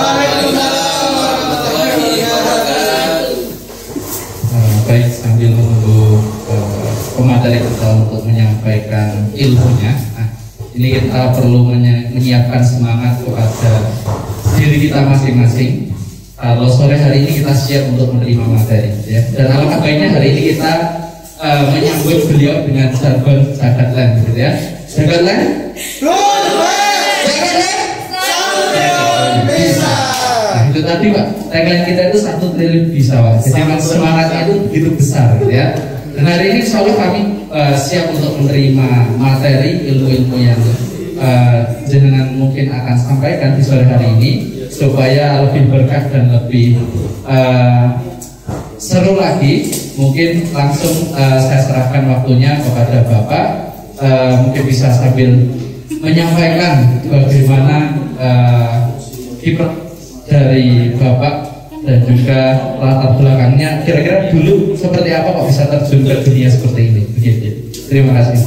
Waalaikumsalam warahmatullahi wabarakatuh. Baik, sambil menunggu pemateri kita untuk menyampaikan ilmunya, ini kita perlu menyiapkan semangat kepada diri kita masing-masing. Kalau sore hari ini kita siap untuk menerima materi, ya. Dan alangkah baiknya hari ini kita menyambut beliau dengan jargon Jagatland, gitu ya. Jagatland, Bisa. Nah, itu tadi Pak, tagline kita itu 1 triliun bisa, Pak. Jadi memang semangatnya itu begitu besar, gitu ya. Dan hari ini insya Allah kami siap untuk menerima materi ilmu-ilmu yang jenengan mungkin akan sampaikan di sore hari ini, supaya lebih berkah dan lebih seru lagi. Mungkin langsung saya serahkan waktunya kepada Bapak, mungkin bisa sambil menyampaikan bagaimana kiprah dari Bapak dan juga latar belakangnya, kira-kira dulu seperti apa kok bisa terjun ke dunia seperti ini. Begitu. Terima kasih.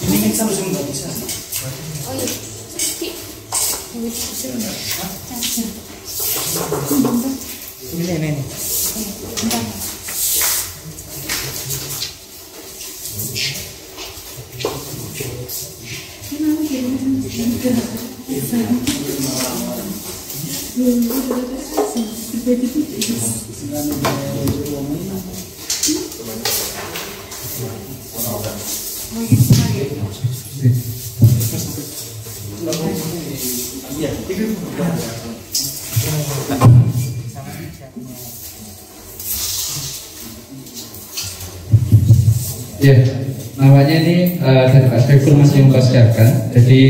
Ini kan harus nggak bisa. Oh iya. Ini. Ya, namanya ini dari Pak Saiful masih mempersiapkan. Jadi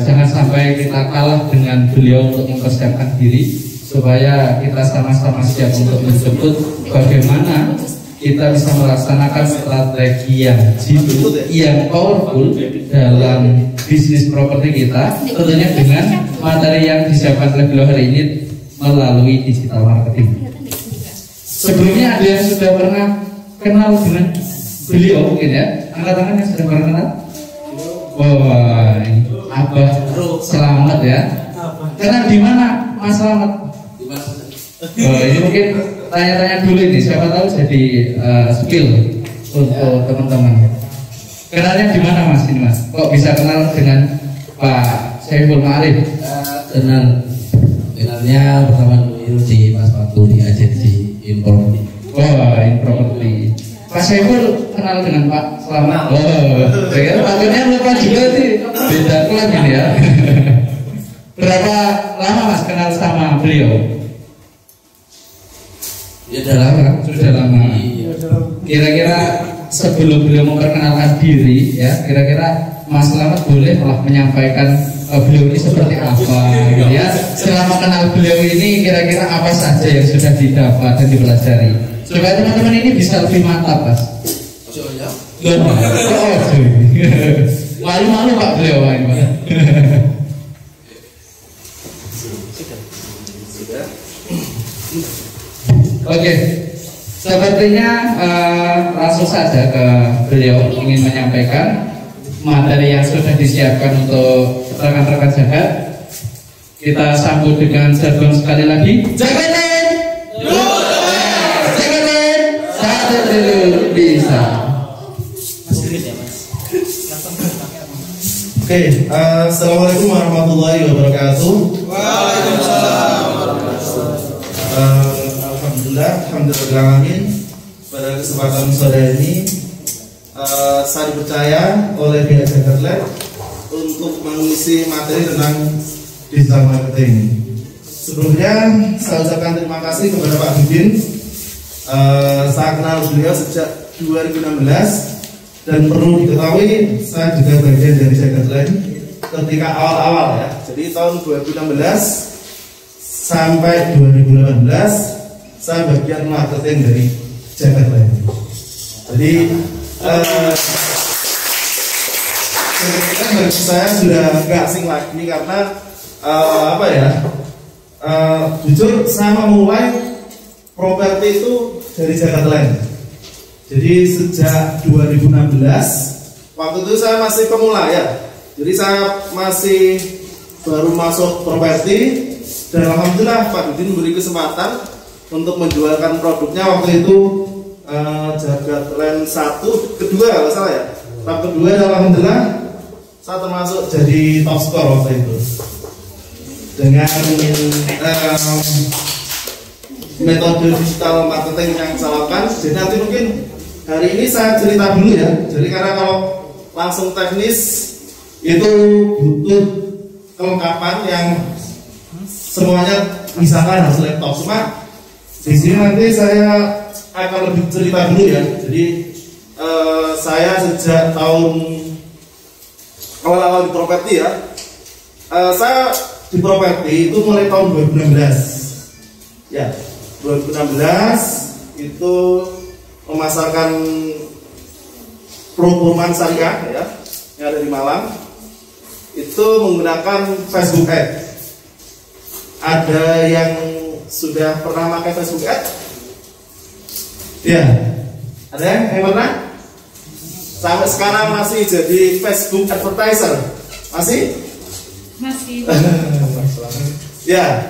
jangan sampai kita kalah dengan beliau untuk mempersiapkan diri, supaya kita sama-sama siap untuk menjemput bagaimana kita bisa melaksanakan strategi yang jitu, yang powerful dalam bisnis properti kita, tentunya dengan materi yang disiapkan oleh beliau hari ini melalui digital marketing. Sebelumnya ada yang sudah pernah kenal dengan beliau mungkin ya? Angkat tangan yang sudah pernah kenal? Wah, ini Abah Selamat ya. Kenal di mana Mas Selamat? Oh, ini mungkin tanya-tanya dulu ini, siapa tahu jadi skill untuk teman-teman. Kenalnya di mana Mas ini Mas? Kok bisa kenal dengan Pak Saiful Ma'arif? Kenalnya pertama dulu di Mas Fatu di agensi Improperty. Wah, Improperty. Pak Saiful kenal dengan Pak Selamat. Oh, saya patutnya lupa juga sih. Beda kelas ini ya. Berapa lama Mas kenal sama beliau? Ya udah lama. Sudah lama. Kira-kira sebelum beliau memperkenalkan diri, ya, kira-kira Mas Selamat boleh telah menyampaikan beliau ini seperti apa, gitu ya. Selama kenal beliau ini, kira-kira apa saja yang sudah didapat dan dipelajari, supaya teman-teman ini bisa lebih mantap, Mas. Malu-malu Pak beliau ini, Pak. Oke, sepertinya langsung saja ke beliau ingin menyampaikan materi yang sudah disiapkan untuk rekan-rekan jagat. Kita sambut dengan jargon sekali lagi. Jagatland, Jagatland, 1 triliun bisa. Oke, assalamualaikum warahmatullahi wabarakatuh. Waalaikumsalam warahmatullahi wabarakatuh. Alhamdulillahirrahmanirrahim. Pada kesempatan sore ini saya dipercaya oleh pihak Jagatland untuk mengisi materi tentang digital marketing. Sebelumnya saya ucapkan terima kasih kepada Pak Bidin. Saya kenal beliau sejak 2016 dan perlu diketahui saya juga bagian dari Jagatland ketika awal-awal ya. Jadi tahun 2016 sampai 2018 saya bagian marketing dari Jagatland. Jadi bagi saya sudah nggak asing lagi karena Jujur saya memulai properti itu dari Jakarta Land. Jadi sejak 2016, waktu itu saya masih pemula ya. Jadi saya masih baru masuk properti, dan alhamdulillah Pak Dudin memberi kesempatan untuk menjualkan produknya waktu itu Jakarta Land 1, kedua kalau salah ya. Tahap kedua, alhamdulillah saya termasuk jadi top score waktu itu dengan metode digital marketing yang saya lakukan. Jadi nanti mungkin hari ini saya cerita dulu ya. Jadi karena kalau langsung teknis itu butuh kelengkapan yang semuanya misalkan harus laptop. Cuma di sini nanti saya akan lebih cerita dulu ya. Jadi saya sejak tahun awal-awal di properti ya, saya di properti itu mulai tahun 2016 ya. 2016 itu memasarkan perumahan syariah ya yang ada di Malang, itu menggunakan Facebook Ads. Ada yang sudah pernah pakai Facebook Ads? Ya, ada yang pernah? Sampai sekarang masih jadi Facebook advertiser? Masih? Masih. Ya.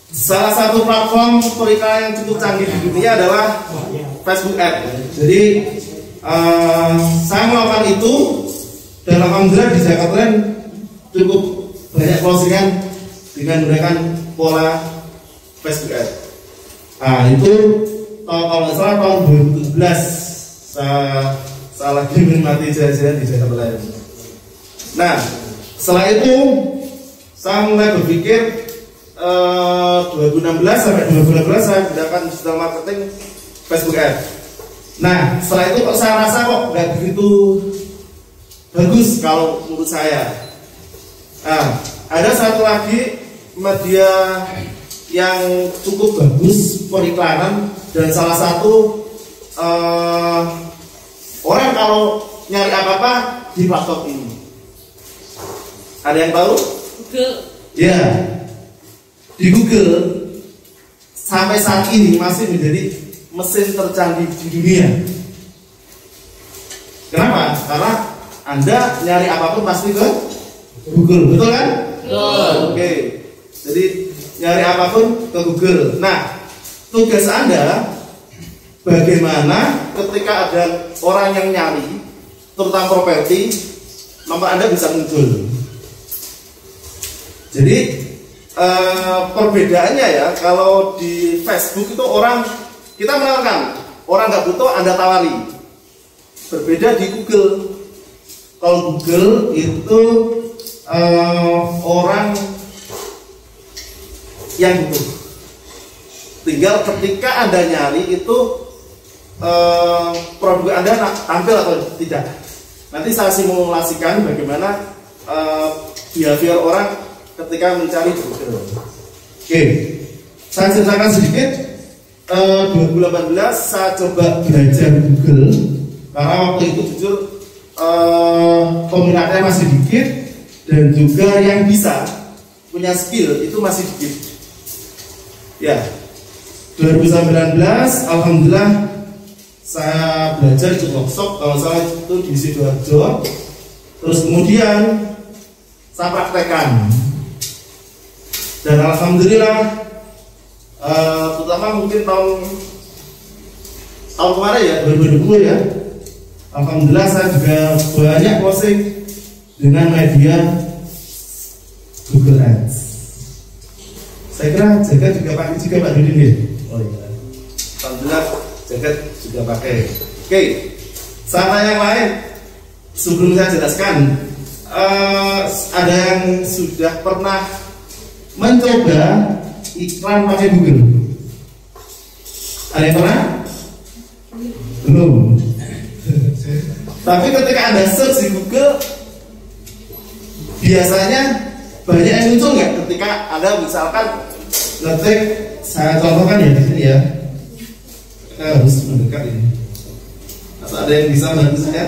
Salah satu platform periklanan yang cukup canggih di dunia adalah Facebook Ads. Jadi saya melakukan itu, dan alhamdulillah di Jakarta Land cukup banyak closingan dengan menggunakan pola Facebook Ads. Nah itu kalau nggak salah tahun 2017 saya lagi menikmati jalan-jalan di Jakarta Land. Nah setelah itu saya mulai berpikir 2016 sampai 2018 saya gunakan digital marketing Facebook Ads. Nah setelah itu kok saya rasa kok nggak begitu bagus kalau menurut saya. Nah ada satu lagi media yang cukup bagus periklanan, dan salah satu orang kalau nyari apa-apa di platform ini. Ada yang tahu? Google. Ya. Di Google sampai saat ini masih menjadi mesin tercanggih di dunia. Kenapa? Karena Anda nyari apapun pasti ke Google, betul kan? Betul. Oke. Jadi nyari apapun ke Google. Nah, tugas Anda bagaimana ketika ada orang yang nyari, terutama properti, nomor Anda bisa muncul. Jadi perbedaannya ya, kalau di Facebook itu orang kita menawarkan, orang nggak butuh Anda tawari. Berbeda di Google. Kalau Google itu orang yang butuh. Tinggal ketika Anda nyari itu produk Anda tampil atau tidak. Nanti saya simulasikan bagaimana behavior orang ketika mencari di Google. Oke, saya ceritakan sedikit. 2018 saya coba belajar Google karena waktu itu jujur peminatnya masih dikit, dan juga yang bisa punya skill itu masih dikit. Ya, 2019 alhamdulillah saya belajar ikut workshop, kalau salah itu di Sidoarjo. Terus kemudian saya praktekkan. Dan alhamdulillah terutama mungkin tahun kemarin ya, 2020 ya, alhamdulillah saya juga banyak closing dengan media Google Ads. Saya kira Jagat juga pakai juga Pak Dudin ya. Oh iya. Alhamdulillah Jagat juga pakai. Oke, cara yang lain sebelum saya jelaskan, ada yang sudah pernah mencoba iklan pakai Google? Ada yang pernah? Belum. Tapi ketika Anda search di Google, biasanya banyak yang muncul nggak? Ketika Anda misalkan ngetik, saya contohkan ya di sini ya. Kita harus mendekat ini. Atau ada yang bisa bantu saya?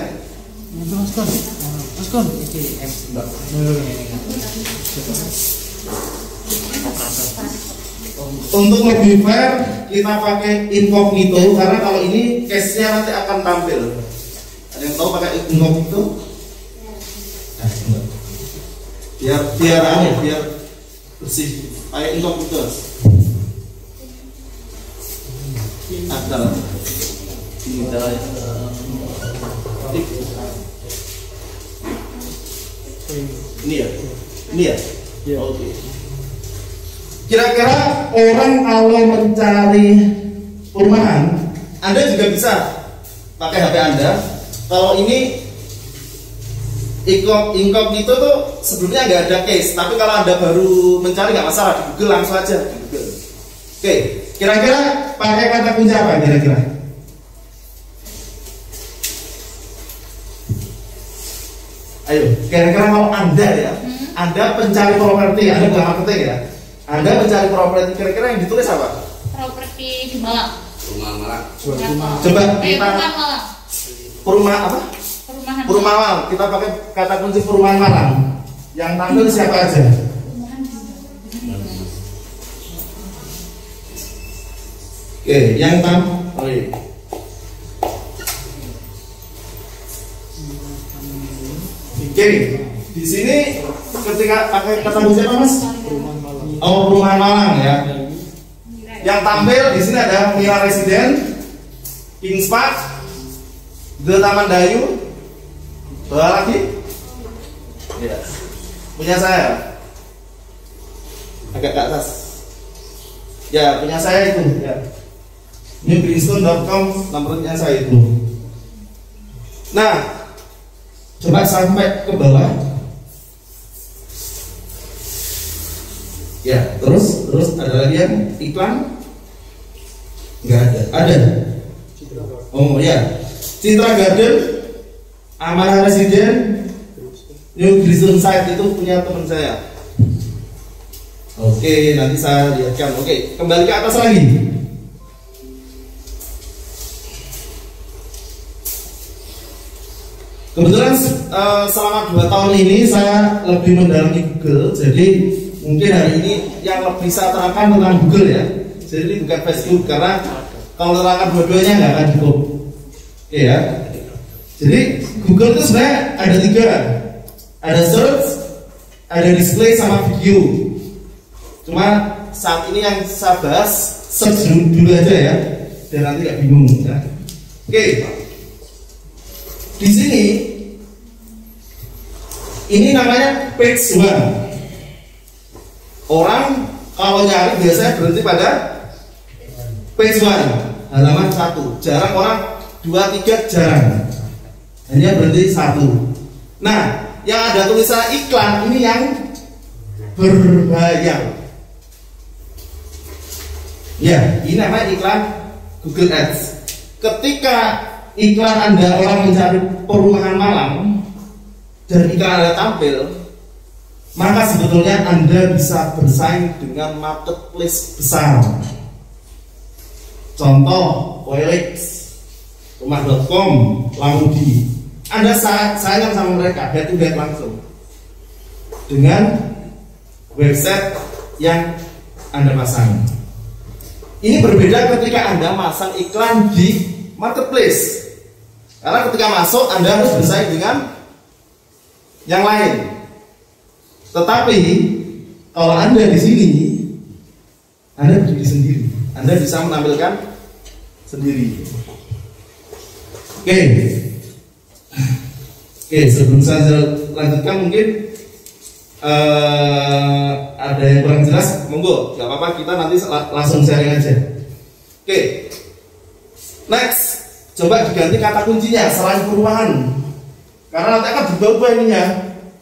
Mas Kon, ini Mbak. Untuk lebih fair kita pakai incognito karena kalau ini case-nya nanti akan tampil. Ada yang tahu pakai incognito? Biar bersih. Pakai incognito. Ada. Ini ya. Oke. Kira-kira orang kalau mencari perumahan, Anda juga bisa pakai HP Anda. Kalau ini incognito tuh sebelumnya nggak ada case, tapi kalau Anda baru mencari nggak masalah, di Google langsung aja di Google. Oke, kira-kira pakai kata kunci apa kira-kira? Ayo, kira-kira kalau Anda ya, Anda pencari properti, Anda bukan marketing ya. Anda mencari properti, kira-kira yang ditulis apa? Properti di Malang. Rumah Malang. Coba kita Perumahan Malang. perumahan apa? Perumahan Perumahan Malang. Kita pakai kata kunci perumahan Malang. Yang tampil siapa aja? Oke, yang tampil. Oh iya. Oke, di sini ketika pakai kata kunci apa Mas? Oh, perumahan Malang ya. Yang tampil di sini ada Mira Residen, Kings Park, The Taman Dayu, bawa lagi. Ya. Punya saya. Agak ke atas. Ya, punya saya itu. Ya. Ini Greenstone.com, nomornya saya itu. Nah, coba sampai ke bawah. Ya, terus ada lagi yang iklan? Enggak ada. Ada. Oh ya, Citra Garden, Amara Residen, New Grison Site itu punya teman saya. Oke, nanti saya lihatkan. Oke, kembali ke atas lagi. Kebetulan selama 2 tahun ini saya lebih mendalami Google, jadi mungkin hari ini yang lebih saya terangkan tentang Google ya. Jadi ini bukan Facebook karena kalau terangkan dua-duanya nggak akan cukup. Oke ya. Jadi Google itu sebenarnya ada 3, ada search, ada display sama video. Cuma saat ini yang saya bahas search dulu aja ya, dan nanti nggak bingung ya. Oke. Di sini ini namanya page 1. Orang kalau nyari biasanya berhenti pada page 1, halaman 1. Jarang orang 2, 3 jarang. Hanya berhenti 1. Nah, yang ada tulisan iklan ini yang berbayar. Ya, ini namanya iklan Google Ads. Ketika iklan Anda orang mencari perumahan Malang dan iklan Anda tampil, maka sebetulnya Anda bisa bersaing dengan marketplace besar. Contoh, OLX, Rumah.com, Lamudi. Anda saing sama mereka, head to head langsung dengan website yang Anda pasang. Ini berbeda ketika Anda masang iklan di marketplace. Karena ketika masuk Anda harus bersaing dengan yang lain. Tetapi kalau Anda di sini, Anda berdiri sendiri. Anda bisa menampilkan sendiri. Oke, sebelum saya lanjutkan mungkin ada yang kurang jelas, monggo, nggak apa-apa, kita nanti langsung sharing aja. Oke, next, coba diganti kata kuncinya selain perumahan, karena nanti akan berubah ininya.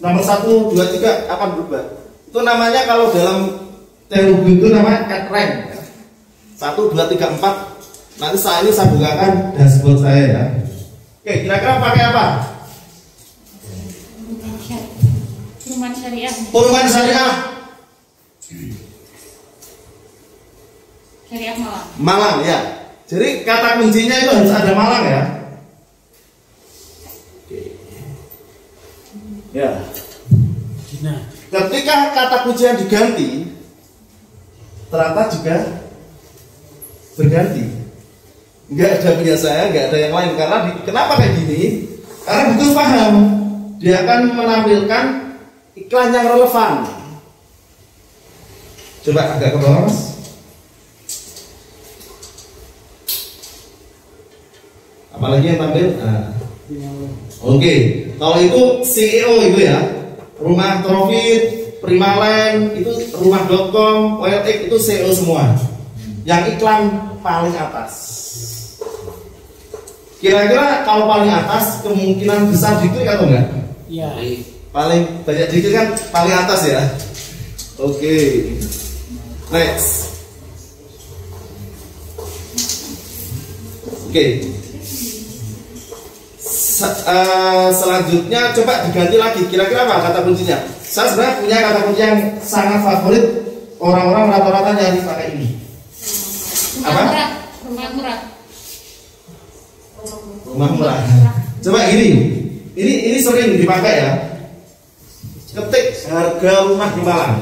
Nomor 1, 2, 3 akan berubah. Itu namanya kalau dalam teori itu namanya ad rank. 1, 2, 3, 4. Nanti saat ini saya bukakan dashboard saya ya. Oke, kira-kira pakai apa? Perumahan syariah. Perumahan syariah. Syariah Malang. Malang ya. Jadi kata kuncinya itu harus ada Malang ya. Ya. Ketika kata kunci yang diganti, ternyata juga berganti. Nggak ada punya saya, nggak ada yang lain. Karena kenapa kayak gini? Karena betul paham, dia akan menampilkan iklan yang relevan. Coba agak ke bawah, Mas. Apalagi yang tampil? Nah. Oke, kalau itu CEO itu ya, Rumah Profit, Primaland, itu Rumah.com, OLX itu CEO semua. Yang iklan paling atas. Kira-kira kalau paling atas kemungkinan besar diklik atau enggak? Iya. Paling banyak diklik kan paling atas ya. Oke. Next. Oke. Selanjutnya coba diganti lagi. Kira-kira apa kata kuncinya? Saya sebenarnya punya kata kunci yang sangat favorit. Orang-orang rata-rata nyari pakai ini. Apa? Rumah murah. Rumah murah. Coba gini. Ini sering dipakai ya. Ketik harga rumah di Malang.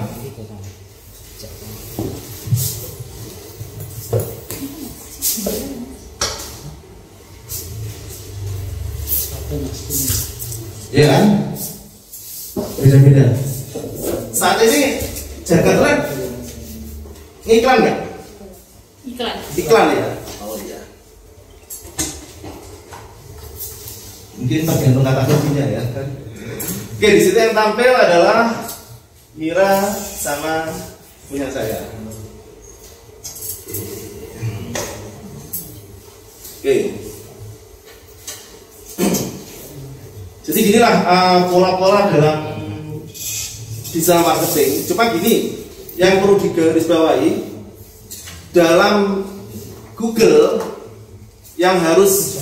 Ya kan? Beda-beda. Saat ini Jakarta iklan nggak? Iklan. Iklan ya. Oh iya. Mungkin tergantung kata kuncinya ya. Oke, di situ yang tampil adalah Mira sama punya saya. Oke. Jadi ginilah pola-pola dalam digital marketing. Cuma gini, yang perlu digarisbawahi dalam Google yang harus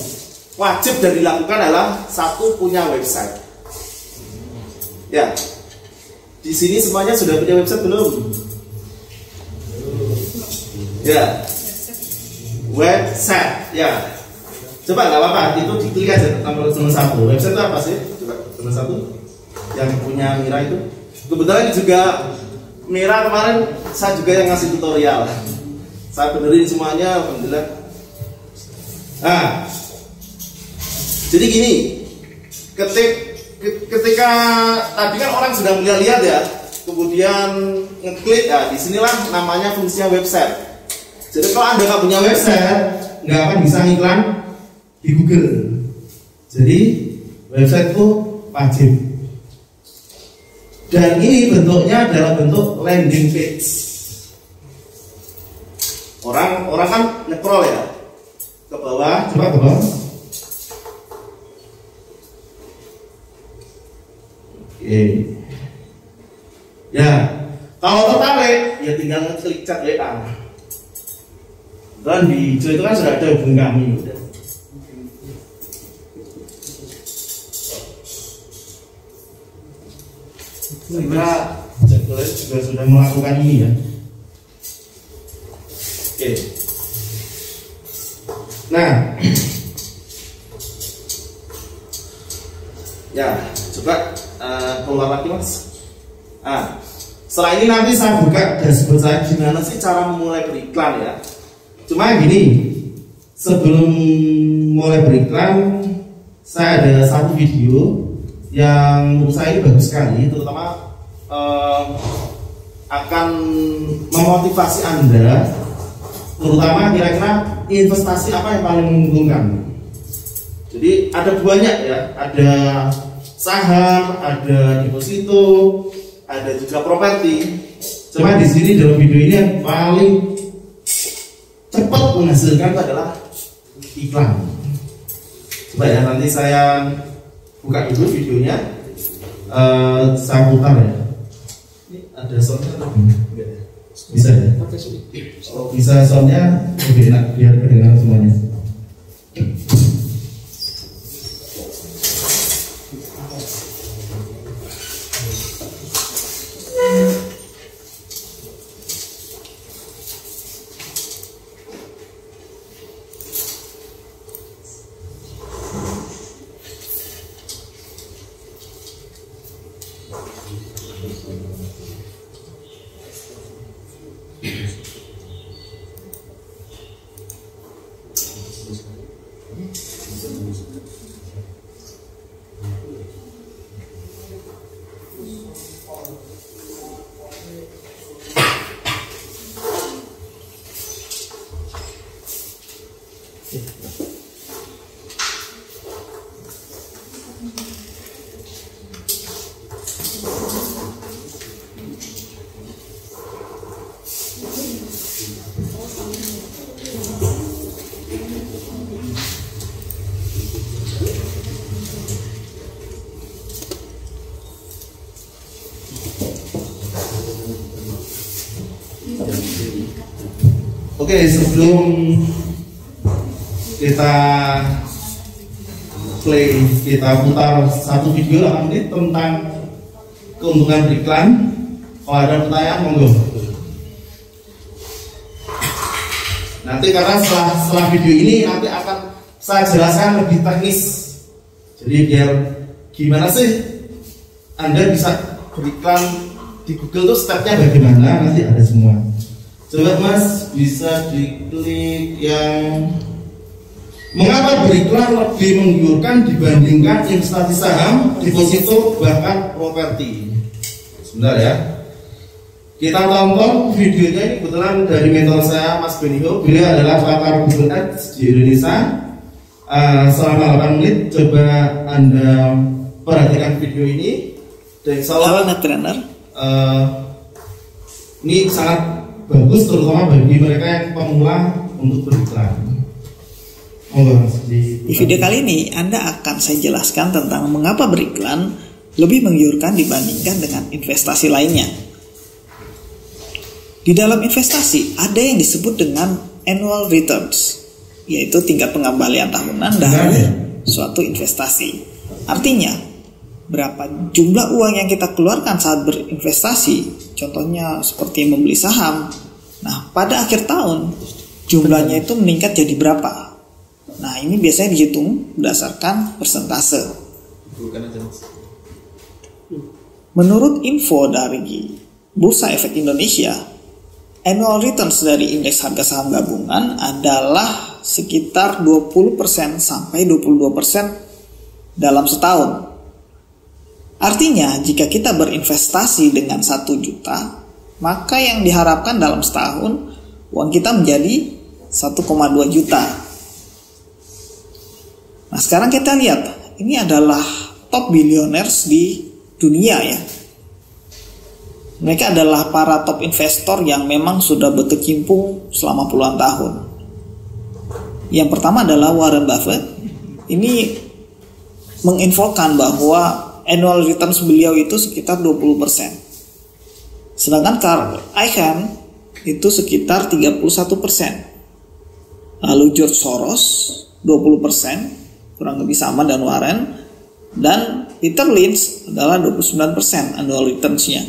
wajib dan dilakukan adalah satu, punya website. Ya, di sini semuanya sudah punya website belum? Ya, website. Ya, coba nggak apa-apa, itu diklik aja nomor 1. Website itu apa sih? Coba nomor 1 yang punya Mira itu. Kebetulan juga Mira kemarin saya juga yang ngasih tutorial. Saya benerin semuanya, alhamdulillah. Nah, jadi gini, ketika tadi kan orang sudah melihat ya, kemudian ngeklik, ya disinilah namanya fungsinya website. Jadi kalau Anda nggak punya website, nggak akan bisa ngiklan di Google. Jadi website itu wajib. Dan ini bentuknya adalah bentuk landing page. Orang kan nge-scroll ya ke bawah, coba ke bawah. Oke. Ya, kalau tertarik ya tinggal ngeklik chat WA. Dan di hijau itu kan sudah ada hubungi kami udah. Kita juga sudah melakukan ini ya. Oke. Nah, ya coba keluar lagi Mas. Setelah ini nanti saya buka dashboard saya gimana sih cara memulai beriklan ya. Cuma gini, sebelum mulai beriklan, saya ada satu video yang menurut saya ini bagus sekali, terutama akan memotivasi Anda, terutama kira-kira investasi apa yang paling menguntungkan. Jadi ada banyak ya, ada saham, ada deposito, ada juga properti. Cuma di sini dalam video ini yang paling cepat menghasilkan itu adalah iklan. Coba ya, nanti saya buka dulu videonya, saya putar ya. Ini ada soundnya atau enggak? Bisa ya? Oh, bisa soundnya lebih enak biar kedengaran semuanya. Oke, sebelum kita putar satu video 8 menit tentang keuntungan beriklan. Kalau ada pertanyaan, monggo. Nanti karena setelah video ini nanti akan saya jelaskan lebih teknis. Jadi biar gimana sih Anda bisa beriklan di Google tuh stepnya bagaimana, nanti ada semua. Coba Mas bisa diklik yang mengapa beriklan lebih menggiurkan dibandingkan investasi saham, deposito, bahkan properti. Sebentar ya. Kita tonton videonya ini kebetulan dari mentor saya Mas Beniho. Beliau adalah pakar Google Ads di Indonesia. Selama 8 menit coba Anda perhatikan video ini. Dan insya Allah ini sangat bagus terutama bagi mereka yang pemula untuk beriklan. Di video kali ini Anda akan saya jelaskan tentang mengapa beriklan lebih menggiurkan dibandingkan dengan investasi lainnya. Di dalam investasi ada yang disebut dengan annual returns, yaitu tingkat pengembalian tahunan dari suatu investasi. Artinya, berapa jumlah uang yang kita keluarkan saat berinvestasi, contohnya seperti membeli saham. Nah, pada akhir tahun jumlahnya itu meningkat jadi berapa? Nah, ini biasanya dihitung berdasarkan persentase. Menurut info dari Bursa Efek Indonesia, annual returns dari indeks harga saham gabungan adalah sekitar 20% sampai 22% dalam setahun. Artinya, jika kita berinvestasi dengan 1 juta, maka yang diharapkan dalam setahun uang kita menjadi 1,2 juta. Nah, sekarang kita lihat, ini adalah top billionaires di dunia ya. Mereka adalah para top investor yang memang sudah berkecimpung selama puluhan tahun. Yang pertama adalah Warren Buffett. Ini menginfokan bahwa annual returns beliau itu sekitar 20%. Sedangkan Carl Icahn itu sekitar 31%. Lalu George Soros 20%, kurang lebih sama dan Warren. Dan Peter Lynch adalah 29% annual returns-nya.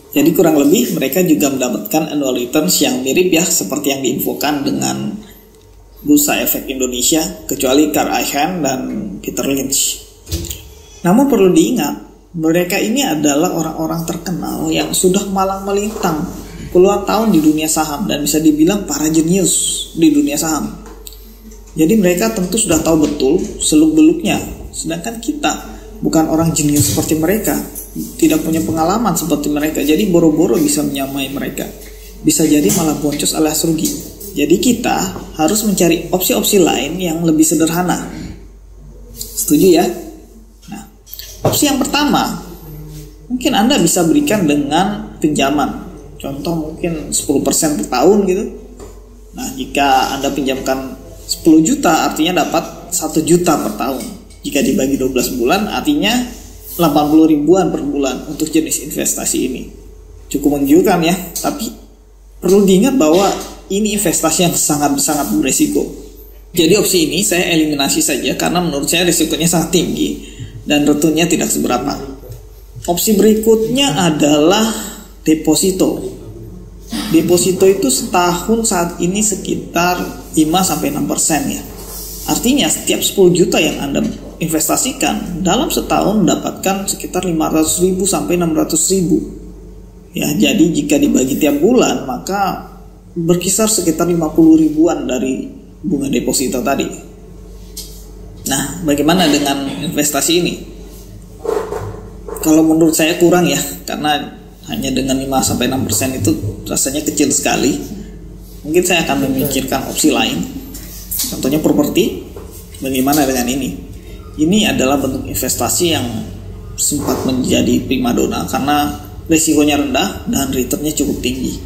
Jadi kurang lebih mereka juga mendapatkan annual returns yang mirip ya seperti yang diinfokan dengan Bursa Efek Indonesia, kecuali Carl Icahn dan Peter Lynch. Namun perlu diingat, mereka ini adalah orang-orang terkenal yang sudah malang melintang puluhan tahun di dunia saham dan bisa dibilang para jenius di dunia saham. Jadi mereka tentu sudah tahu betul seluk-beluknya. Sedangkan kita bukan orang jenius seperti mereka, tidak punya pengalaman seperti mereka. Jadi boro-boro bisa menyamai mereka. Bisa jadi malah boncos alias rugi. Jadi kita harus mencari opsi-opsi lain yang lebih sederhana. Setuju ya? Opsi yang pertama, mungkin Anda bisa berikan dengan pinjaman. Contoh mungkin 10% per tahun gitu. Nah, jika Anda pinjamkan 10 juta artinya dapat 1 juta per tahun. Jika dibagi 12 bulan artinya 80 ribuan per bulan untuk jenis investasi ini. Cukup menggiurkan ya, tapi perlu diingat bahwa ini investasi yang sangat beresiko. Jadi opsi ini saya eliminasi saja karena menurut saya risikonya sangat tinggi dan returnnya tidak seberapa. Opsi berikutnya adalah deposito. Deposito itu setahun saat ini sekitar 5-6% ya. Artinya setiap 10 juta yang Anda investasikan dalam setahun mendapatkan sekitar 500.000 sampai 600.000. Ya, jadi jika dibagi tiap bulan maka berkisar sekitar 50 ribuan dari bunga deposito tadi. Nah, bagaimana dengan investasi ini? Kalau menurut saya kurang ya, karena hanya dengan 5-6% itu rasanya kecil sekali. Mungkin saya akan memikirkan opsi lain. Contohnya properti. Bagaimana dengan ini? Ini adalah bentuk investasi yang sempat menjadi primadona karena risikonya rendah dan returnnya cukup tinggi.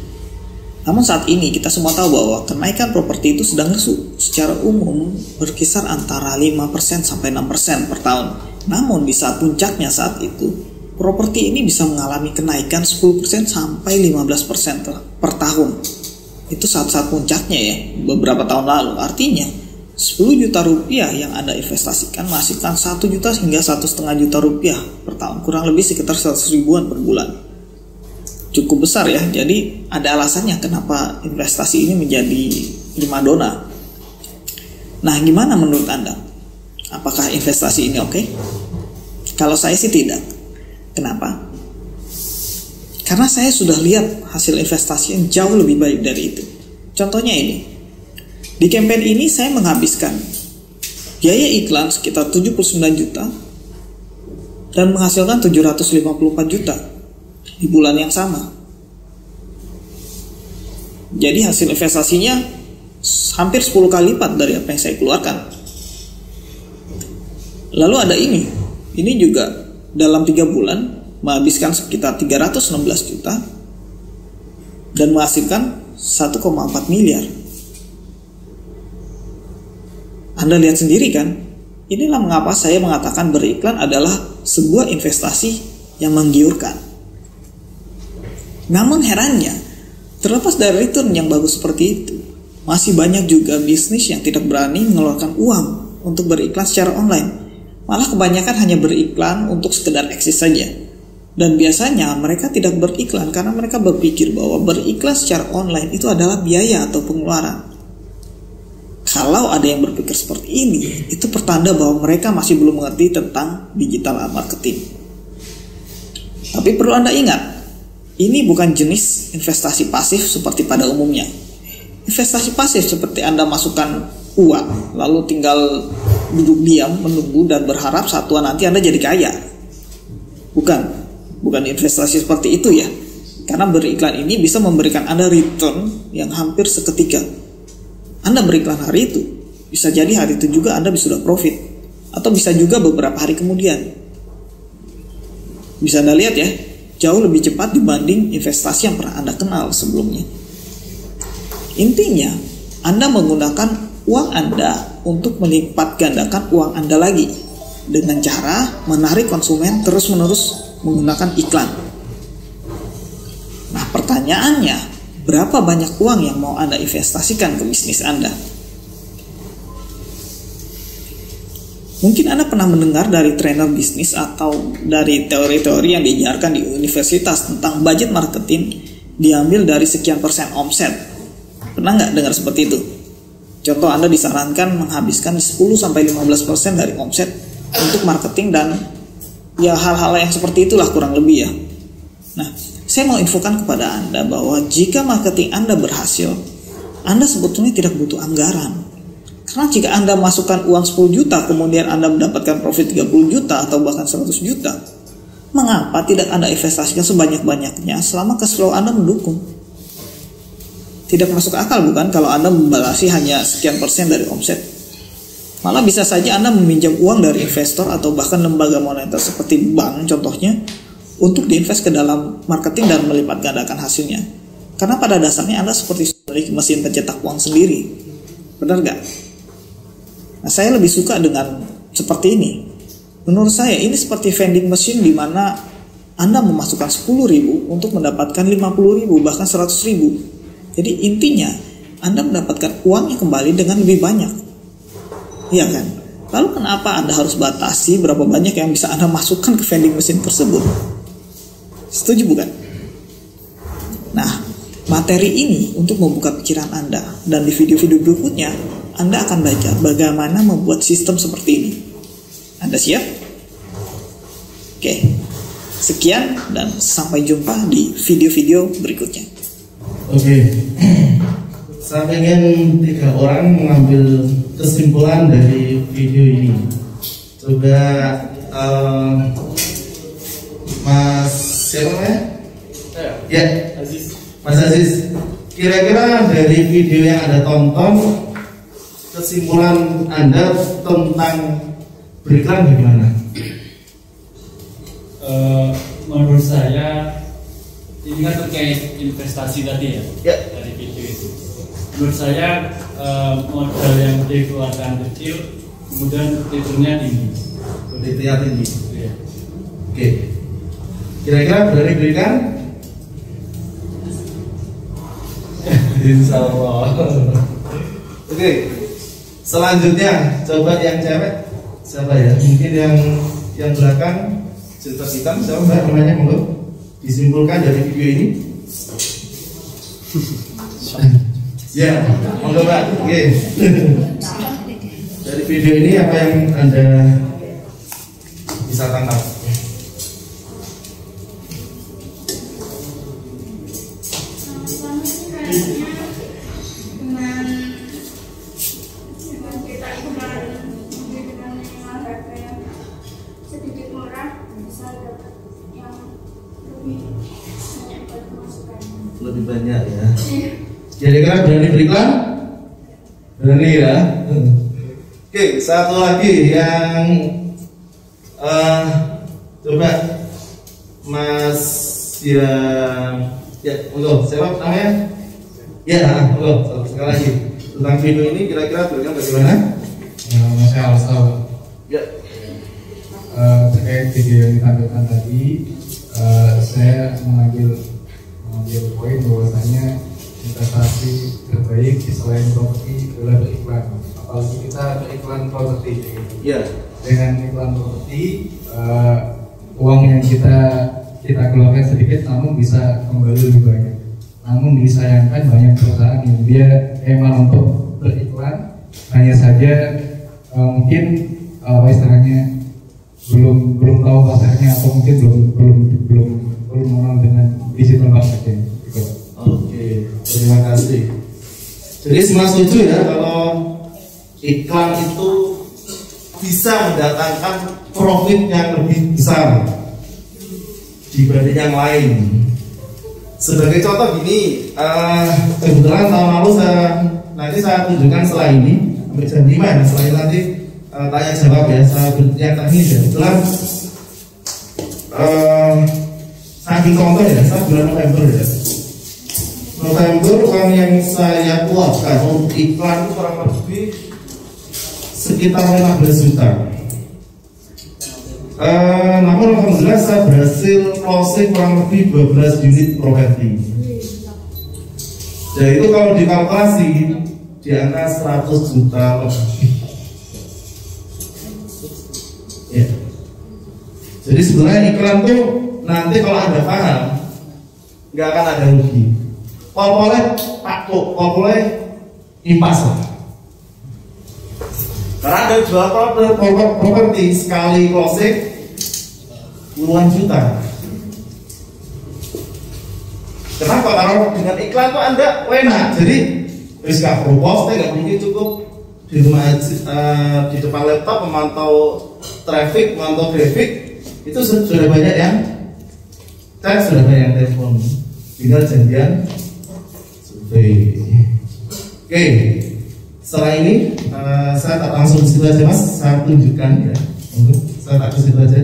Namun saat ini kita semua tahu bahwa kenaikan properti itu sedang lesu. Secara umum berkisar antara 5% sampai 6% per tahun. Namun di saat puncaknya saat itu, properti ini bisa mengalami kenaikan 10% sampai 15% per tahun. Itu saat-saat puncaknya ya, beberapa tahun lalu. Artinya 10 juta rupiah yang Anda investasikan menghasilkan 1 juta hingga 1,5 juta rupiah per tahun, kurang lebih sekitar 100 ribuan per bulan. Cukup besar ya, jadi ada alasannya kenapa investasi ini menjadi primadona. Nah, gimana menurut Anda? Apakah investasi ini oke? Kalau saya sih tidak. Kenapa? Karena saya sudah lihat hasil investasi yang jauh lebih baik dari itu. Contohnya ini. Di campaign ini saya menghabiskan biaya iklan sekitar 79 juta dan menghasilkan 754 juta di bulan yang sama. Jadi hasil investasinya hampir 10 kali lipat dari apa yang saya keluarkan. Lalu ada ini juga dalam 3 bulan menghabiskan sekitar 316 juta dan menghasilkan 1,4 miliar. Anda lihat sendiri kan, inilah mengapa saya mengatakan beriklan adalah sebuah investasi yang menggiurkan. Namun herannya, terlepas dari return yang bagus seperti itu, masih banyak juga bisnis yang tidak berani mengeluarkan uang untuk beriklan secara online. Malah kebanyakan hanya beriklan untuk sekedar eksis saja. Dan biasanya mereka tidak beriklan karena mereka berpikir bahwa beriklan secara online itu adalah biaya atau pengeluaran. Kalau ada yang berpikir seperti ini, itu pertanda bahwa mereka masih belum mengerti tentang digital marketing. Tapi perlu Anda ingat, ini bukan jenis investasi pasif seperti pada umumnya. Investasi pasif seperti Anda masukkan uang, lalu tinggal duduk diam, menunggu dan berharap satu nanti Anda jadi kaya. Bukan investasi seperti itu ya. Karena beriklan ini bisa memberikan Anda return yang hampir seketika. Anda beriklan hari itu, bisa jadi hari itu juga Anda sudah profit, atau bisa juga beberapa hari kemudian. Bisa Anda lihat ya, jauh lebih cepat dibanding investasi yang pernah Anda kenal sebelumnya. Intinya, Anda menggunakan uang Anda untuk melipat gandakan uang Anda lagi dengan cara menarik konsumen terus-menerus menggunakan iklan. Nah, pertanyaannya, berapa banyak uang yang mau Anda investasikan ke bisnis Anda? Mungkin Anda pernah mendengar dari trainer bisnis atau dari teori-teori yang diajarkan di universitas tentang budget marketing diambil dari sekian persen omset. Pernah nggak dengar seperti itu? Contoh, Anda disarankan menghabiskan 10-15% dari omset untuk marketing dan ya hal-hal yang seperti itulah kurang lebih ya. Nah, saya mau infokan kepada Anda bahwa jika marketing Anda berhasil, Anda sebetulnya tidak butuh anggaran. Karena jika Anda masukkan uang 10 juta, kemudian Anda mendapatkan profit 30 juta atau bahkan 100 juta, mengapa tidak Anda investasikan sebanyak-banyaknya selama cash flow Anda mendukung? Tidak masuk akal bukan kalau Anda membalasi hanya sekian persen dari omset? Malah bisa saja Anda meminjam uang dari investor atau bahkan lembaga moneter seperti bank contohnya, untuk diinvest ke dalam marketing dan melipat gandakan hasilnya. Karena pada dasarnya Anda seperti memiliki mesin pencetak uang sendiri. Benar gak? Nah, saya lebih suka dengan seperti ini. Menurut saya ini seperti vending machine di mana Anda memasukkan 10.000 untuk mendapatkan 50.000 bahkan 100.000. Jadi intinya Anda mendapatkan uangnya kembali dengan lebih banyak. Iya kan? Lalu kenapa Anda harus batasi berapa banyak yang bisa Anda masukkan ke vending machine tersebut? Setuju bukan? Nah, materi ini untuk membuka pikiran Anda. Dan di video-video berikutnya, Anda akan belajar bagaimana membuat sistem seperti ini. Anda siap? Oke, sekian dan sampai jumpa di video-video berikutnya. Oke. Saya ingin 3 orang mengambil kesimpulan dari video ini. Coba Mas siapa namanya? Ya, Mas Aziz. Kira-kira dari video yang Anda tonton, kesimpulan Anda tentang beriklan bagaimana? Menurut saya ini kan terkait investasi tadi ya, Ya. dari video itu. Menurut saya modal yang dikeluarkan kecil, kemudian returnnya tinggi. Penelitian tinggi. Ya. Oke. Kira-kira berani berikan? Insya Allah. Oke. Selanjutnya coba yang cewek siapa ya? Mungkin yang belakang cerita hitam siapa mbak namanya, monggo disimpulkan dari video ini. Ya, monggo mbak. Oke. Dari video ini apa yang Anda bisa tangkap? dengan kita kemarin dengan harga yang sedikit murah bisa dapat yang lebih banyak buat pemasukan. Lebih banyak ya. Kira-kira berani beriklan? Berani ya. Oke, satu lagi yang coba Mas ya monggo, siapa namanya? Ya, monggo, sekali lagi tentang video ini kira-kira berikan bagaimana? Mas Alsa, Ya, terkait video yang ditampilkan tadi, saya mengambil poin bahwasanya investasi terbaik selain properti adalah beriklan. Apalagi kita beriklan properti, gitu. ya, Dengan iklan properti, uang yang kita keluarkan sedikit, namun bisa kembali lebih banyak. Namun disayangkan banyak perusahaan yang dia emang untuk beriklan, hanya saja mungkin istilahnya belum tahu pasarnya, atau mungkin belum mengenal dengan digital marketing. Gitu. oke, terima kasih. Jadi semua setuju ya kalau iklan itu bisa mendatangkan profit yang lebih besar dibanding yang lain. Sebagai contoh gini, kebetulan tahun lalu saya tunjukkan setelah ini sampai jam 5 ya, selain nanti tanya jawab ya, saya yang teknis ya. Kebetulan saya ambil contoh ya, saya bulan November ya. November uang yang saya keluarkan untuk iklan itu kurang lebih sekitar 15 juta. Namun alhamdulillah saya berhasil closing kurang lebih 12 unit properti. Jadi itu kalau dikalkulasi di angka 100 juta lebih. Ya. Jadi sebenarnya iklan tuh nanti kalau Anda paham nggak akan ada rugi. Pokoknya takut, pokoknya impas lah. Karena ada jual properti sekali closing puluhan juta. Kenapa? Karena dengan iklan tuh Anda enak. Jadi wis gak perlu posting, gak mungkin cukup di rumah di depan laptop memantau traffic, memantau grafik, itu sudah banyak yang chat, sudah banyak yang telepon, tinggal janjian survei. Oke. Setelah ini saya tak langsung ke situ aja mas, saya tunjukkan ya. Saya tak ke situ aja.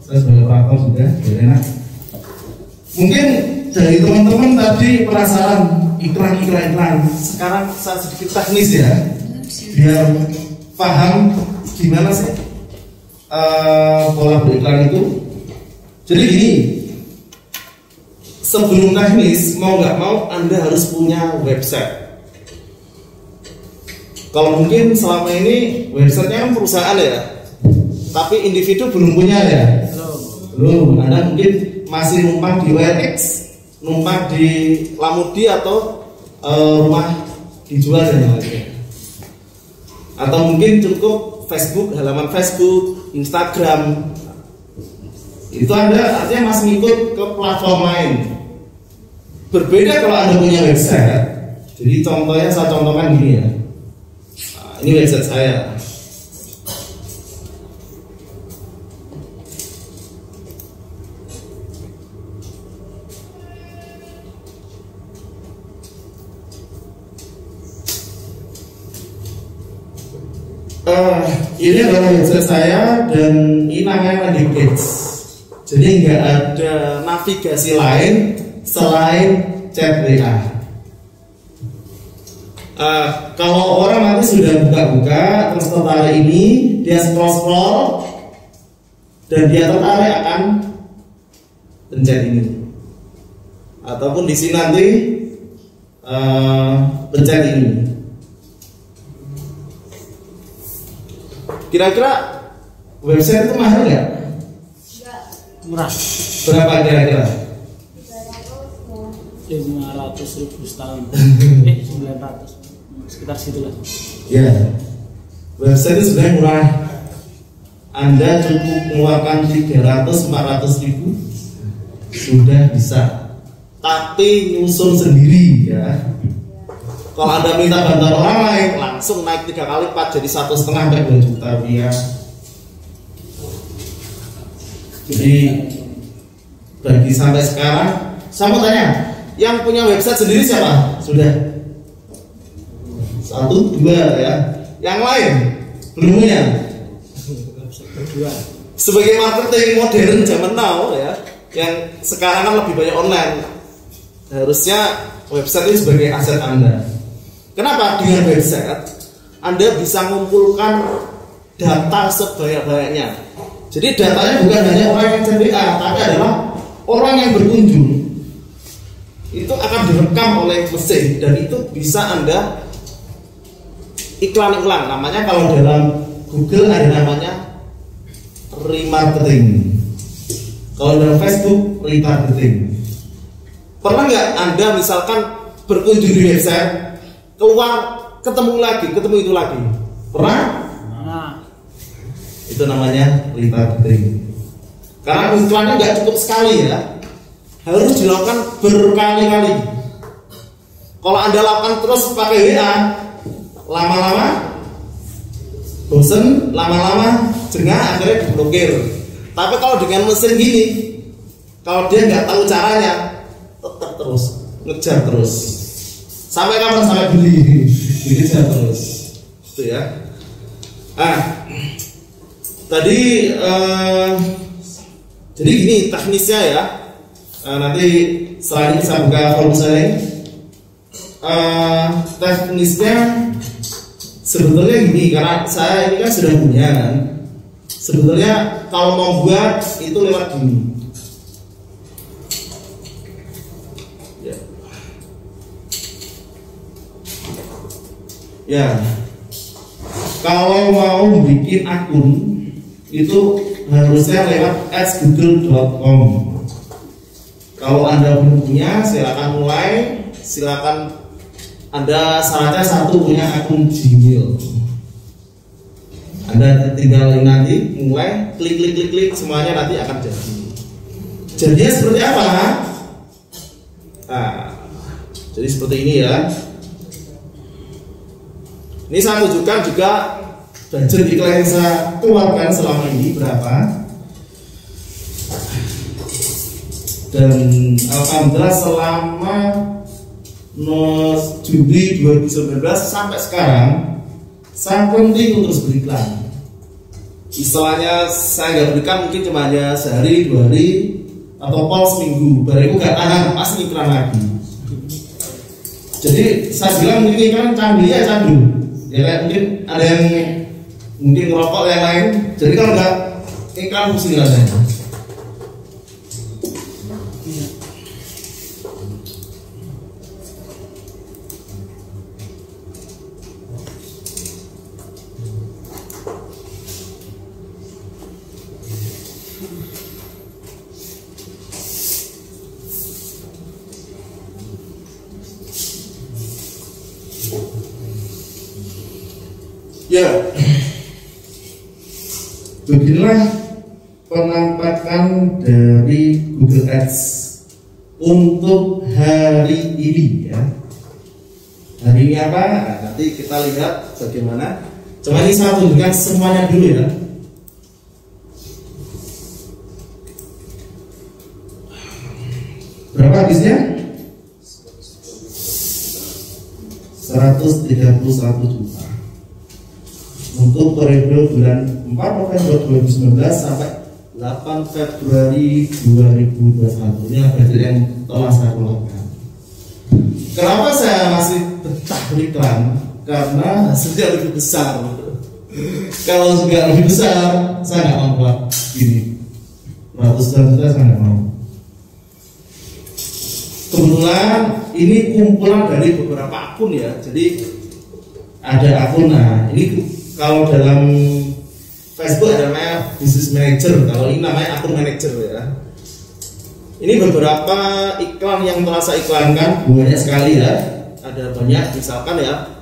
Saya sebagai operator juga, biar enak. Mungkin dari teman-teman tadi penasaran iklan. Sekarang saya sedikit teknis ya, biar paham gimana sih pola beriklan itu. Jadi gini, sebelum teknis mau nggak mau Anda harus punya website. Kalau mungkin selama ini websitenya kan perusahaan ya, tapi individu belum punya ya. Belum. Anda mungkin masih numpang di WLX, numpang di Lamudi atau rumah dijual dan lain-lain. Atau mungkin cukup Facebook, halaman Facebook, Instagram. Itu Anda artinya masih ngikut ke platform lain. Berbeda kalau Anda punya website. Jadi contohnya saya contohkan gini ya. Ini website saya. Ini adalah website saya dan ini namanya landing page. Jadi nggak ada navigasi lain selain chat WA. Kalau orang nanti sudah buka-buka terus tertarik ini, dia scroll dan dia tertarik akan pencet ini. Ataupun di sini nanti pencet ini. Kira-kira website itu mahal nggak? Murah. Berapa kira-kira? 500.000 setahun. 900. Sekitar situlah. Ya. Website itu sebenarnya murah. Anda cukup mengeluarkan 300-400 ribu sudah bisa. Tapi nyusun sendiri ya. Kalau Anda minta bantuan orang lain, langsung naik 3 kali lipat jadi 1,5 sampai 2 juta rupiah. Jadi bagi sampai sekarang, saya mau tanya, yang punya website sendiri siapa? Sudah 1, 2 ya. Yang lain belum punya. Sebagai marketing modern zaman now ya, yang sekarang kan lebih banyak online, harusnya website ini sebagai aset Anda. Kenapa? Dengan website Anda bisa mengumpulkan data sebanyak-banyaknya. Jadi datanya bukan hanya orang yang CPA, tapi adalah orang yang berkunjung. Itu akan direkam oleh mesin dan itu bisa Anda iklan-iklan. Namanya kalau dalam Google ada namanya remarketing. Kalau dalam Facebook retargeting. Pernah nggak Anda misalkan berkunjung di website, keluar ketemu itu lagi? Pernah? Itu namanya retargeting. Karena iklannya nggak cukup sekali ya, harus dilakukan berkali-kali. Kalau Anda lakukan terus pakai WA, lama-lama bosen, lama-lama jengah, akhirnya diblokir. Tapi kalau dengan mesin gini, kalau dia nggak tahu caranya, tetap terus ngejar terus. Sampai kapan? Sampai beli, ngejar terus. Itu ya. Tadi jadi gini teknisnya ya. Nanti setelah ini saya buka form saya. Teknisnya sebetulnya gini, karena saya ini kan sudah punya kan. Sebetulnya kalau mau buat itu lewat gini. Ya. Kalau mau bikin akun itu harusnya lewat @google.com. Kalau Anda belum punya, silakan mulai. Silakan Anda syaratnya satu punya akun Gmail. Anda tinggal nanti mulai klik semuanya nanti akan jadi. Jadinya seperti apa? Jadi seperti ini ya. Ini saya tunjukkan juga budget iklan yang saya keluarkan selama ini berapa. Dan alhamdulillah selama Juli 2019 sampai sekarang saya penting untuk terus beriklan. Istilahnya saya nggak berikan mungkin cuma hanya sehari 2 hari atau seminggu, baru itu nggak tahan pasti iklan lagi. Jadi saya bilang mungkin iklan candu ya candu. Ya mungkin ada yang mungkin ngerokok yang lain. Jadi kalau nggak iklan pusing rasanya. Ya, beginilah penampakan dari Google Ads untuk hari ini ya. Hari ini apa? Nah, nanti kita lihat bagaimana. Cuma ini saya tunjukkan semuanya dulu ya. Berapa habisnya? 131 juta. untuk periode bulan 4 November 2019 sampai 8 Februari 2021. Ini budget yang telah saya keluarkan. Kenapa saya masih betah beriklan? Karena hasilnya lebih besar. Kalau nggak lebih besar, saya nggak mau buat ini. Ratusan juta saya nggak mau. Kebetulan ini kumpulan dari beberapa akun ya. Jadi ada akun, nah ini kalau dalam Facebook ada namanya business manager, kalau ini namanya akun manager ya. Ini beberapa iklan yang telah saya iklankan, banyak sekali ya. Ada banyak, misalkan ya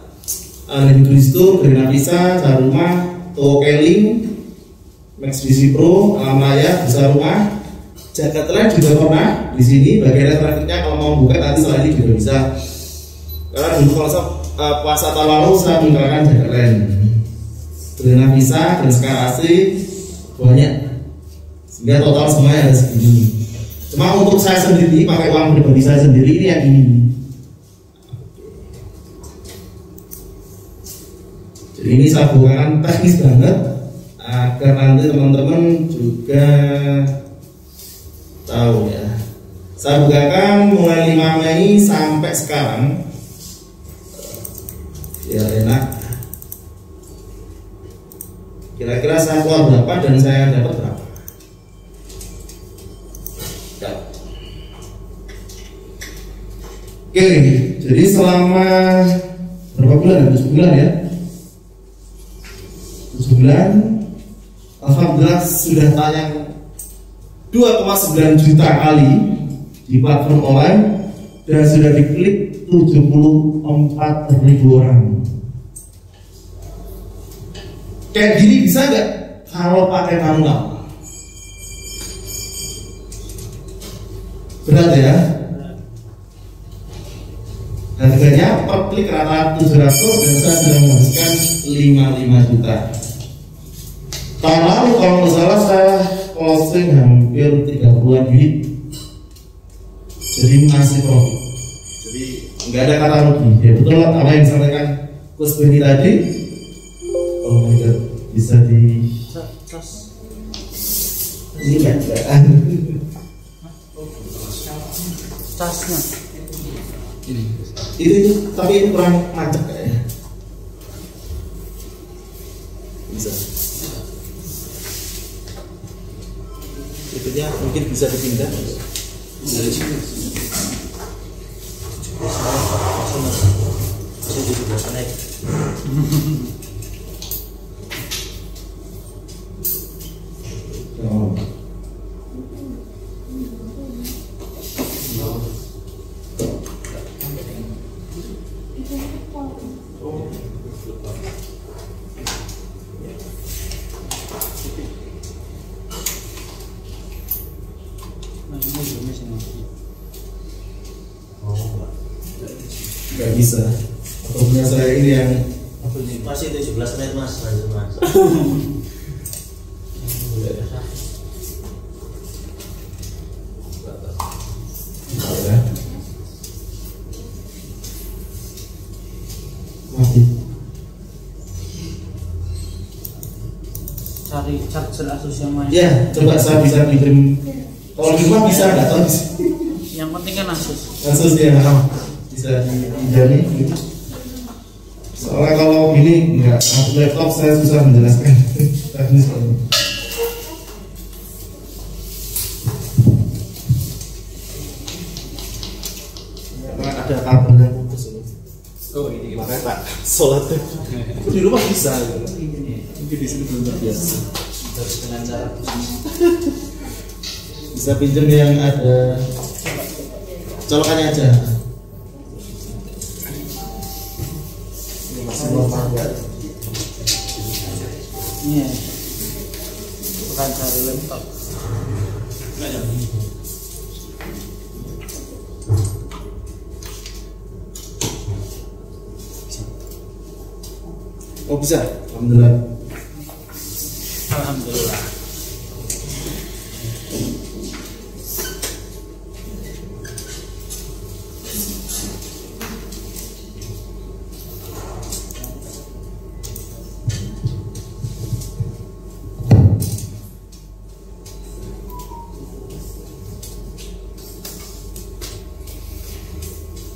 Kristo, Gerina Pisa, Caruma, Tokeling, Max DC Pro, Alam Raya, Besar Rumah, Jagatland juga pernah di sini. Bagian terakhirnya kalau mau buka nanti setelah ini juga bisa. Karena dulu kalau puasa tahun lalu saya menggunakan Jagatland, Gerina Pisa, dan sekarang asli banyak. Sehingga total semuanya ada segini. Cuma untuk saya sendiri pakai uang pribadi saya sendiri ini yang ini. Jadi ini saya bukan teknis banget agar nanti teman-teman juga tahu ya. Saya bukakan mulai 5 Mei sampai sekarang. Ya enak. Kira-kira saya keluar berapa dan saya dapat berapa? Ya. Oke, jadi selama berapa bulan? 7 bulan ya. 7 bulan, alhamdulillah sudah tayang 2,9 juta kali di platform online dan sudah diklik 74.000 orang. Kayak gini bisa nggak kalau pakai manual? Berat ya? Harganya per klik rata-rata 700 dan saya sudah menghabiskan 55 juta. Tahun lalu kalau nggak salah saya closing hampir 30-an duit. Jadi masih profit. Jadi nggak ada kata rugi. Ya betul apa yang disampaikan Coach Benny tadi. Oh my god, bisa di ini kan? tasnya Ini tapi ini kurang macet kayaknya. Bisa. Itunya mungkin bisa dipindah. Dari sini. Saya jadi biasa naik. Oh. Gak bisa. Fotonya saya ini yang masih 17 menit mas, lanjut mas. mati. cari charger Asus yang mana? Ya, coba saya bisa dikirim. Kalau di rumah bisa nggak tahu. Yang penting kan Asus. Asus ya, bisa dipinjami gitu. Soalnya kalau gini nggak, laptop saya susah menjelaskan teknis ini. Karena ada kabel yang putus ini. Oh ini makanya tak sholat di rumah bisa. Mungkin di sini belum terbiasa. Harus dengan cara Bisa pinjam yang ada colokannya aja. Ini masih normal ya. Iya. Bukan cari laptop. Oh bisa, alhamdulillah. Alhamdulillah.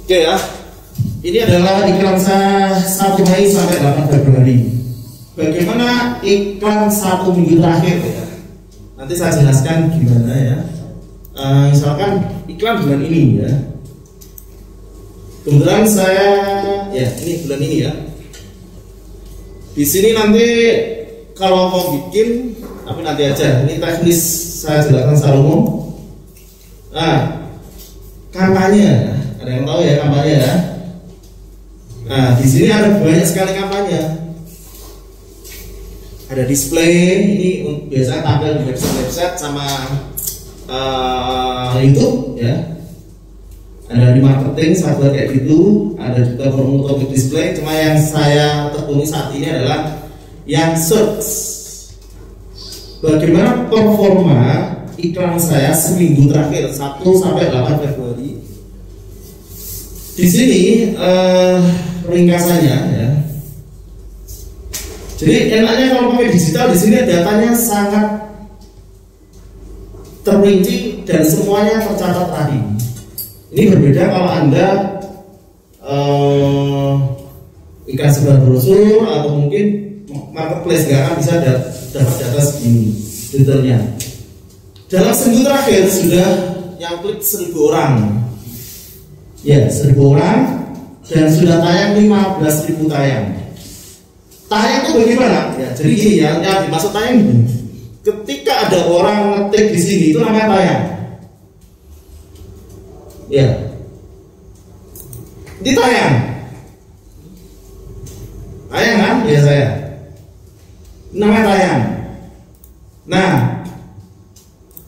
Oke ya, ini adalah iklan saya 1 Mei sampai 8 Februari. Bagaimana iklan 1 minggu terakhir ya? Nanti saya jelaskan gimana ya. Misalkan iklan bulan ini ya. Kebetulan saya ya ini bulan ini ya. Di sini nanti kalau mau bikin, tapi nanti aja. Ini teknis saya jelaskan secara umum. Nah, kampanye, ada yang tahu ya kampanye ya? Nah, di sini ada banyak sekali kampanye. Ada display, ini biasanya tampil di website sama YouTube ya. Ada di marketing saya buat kayak gitu. Ada juga promotor display. Cuma yang saya tekuni saat ini adalah yang search. Bagaimana performa iklan saya seminggu terakhir 1 sampai 8 Februari. Di sini ringkasannya ya. Jadi enaknya kalau pakai digital di sini datanya sangat terperinci dan semuanya tercatat tadi. Ini berbeda kalau Anda iklan sebar brosur atau mungkin marketplace nggak akan bisa dapat data segini detailnya. Dalam seminggu terakhir sudah yang klik 1.000 orang. Ya, 1.000 orang dan sudah tayang 15.000 tayang. Tayang itu bagaimana? Ya, jadi gini ya, yang dimaksud tayang ini. Ketika ada orang ngetik di sini itu namanya tayang. Ya, ini tayang. Tayang kan? Ya saya. Namanya tayang. Nah,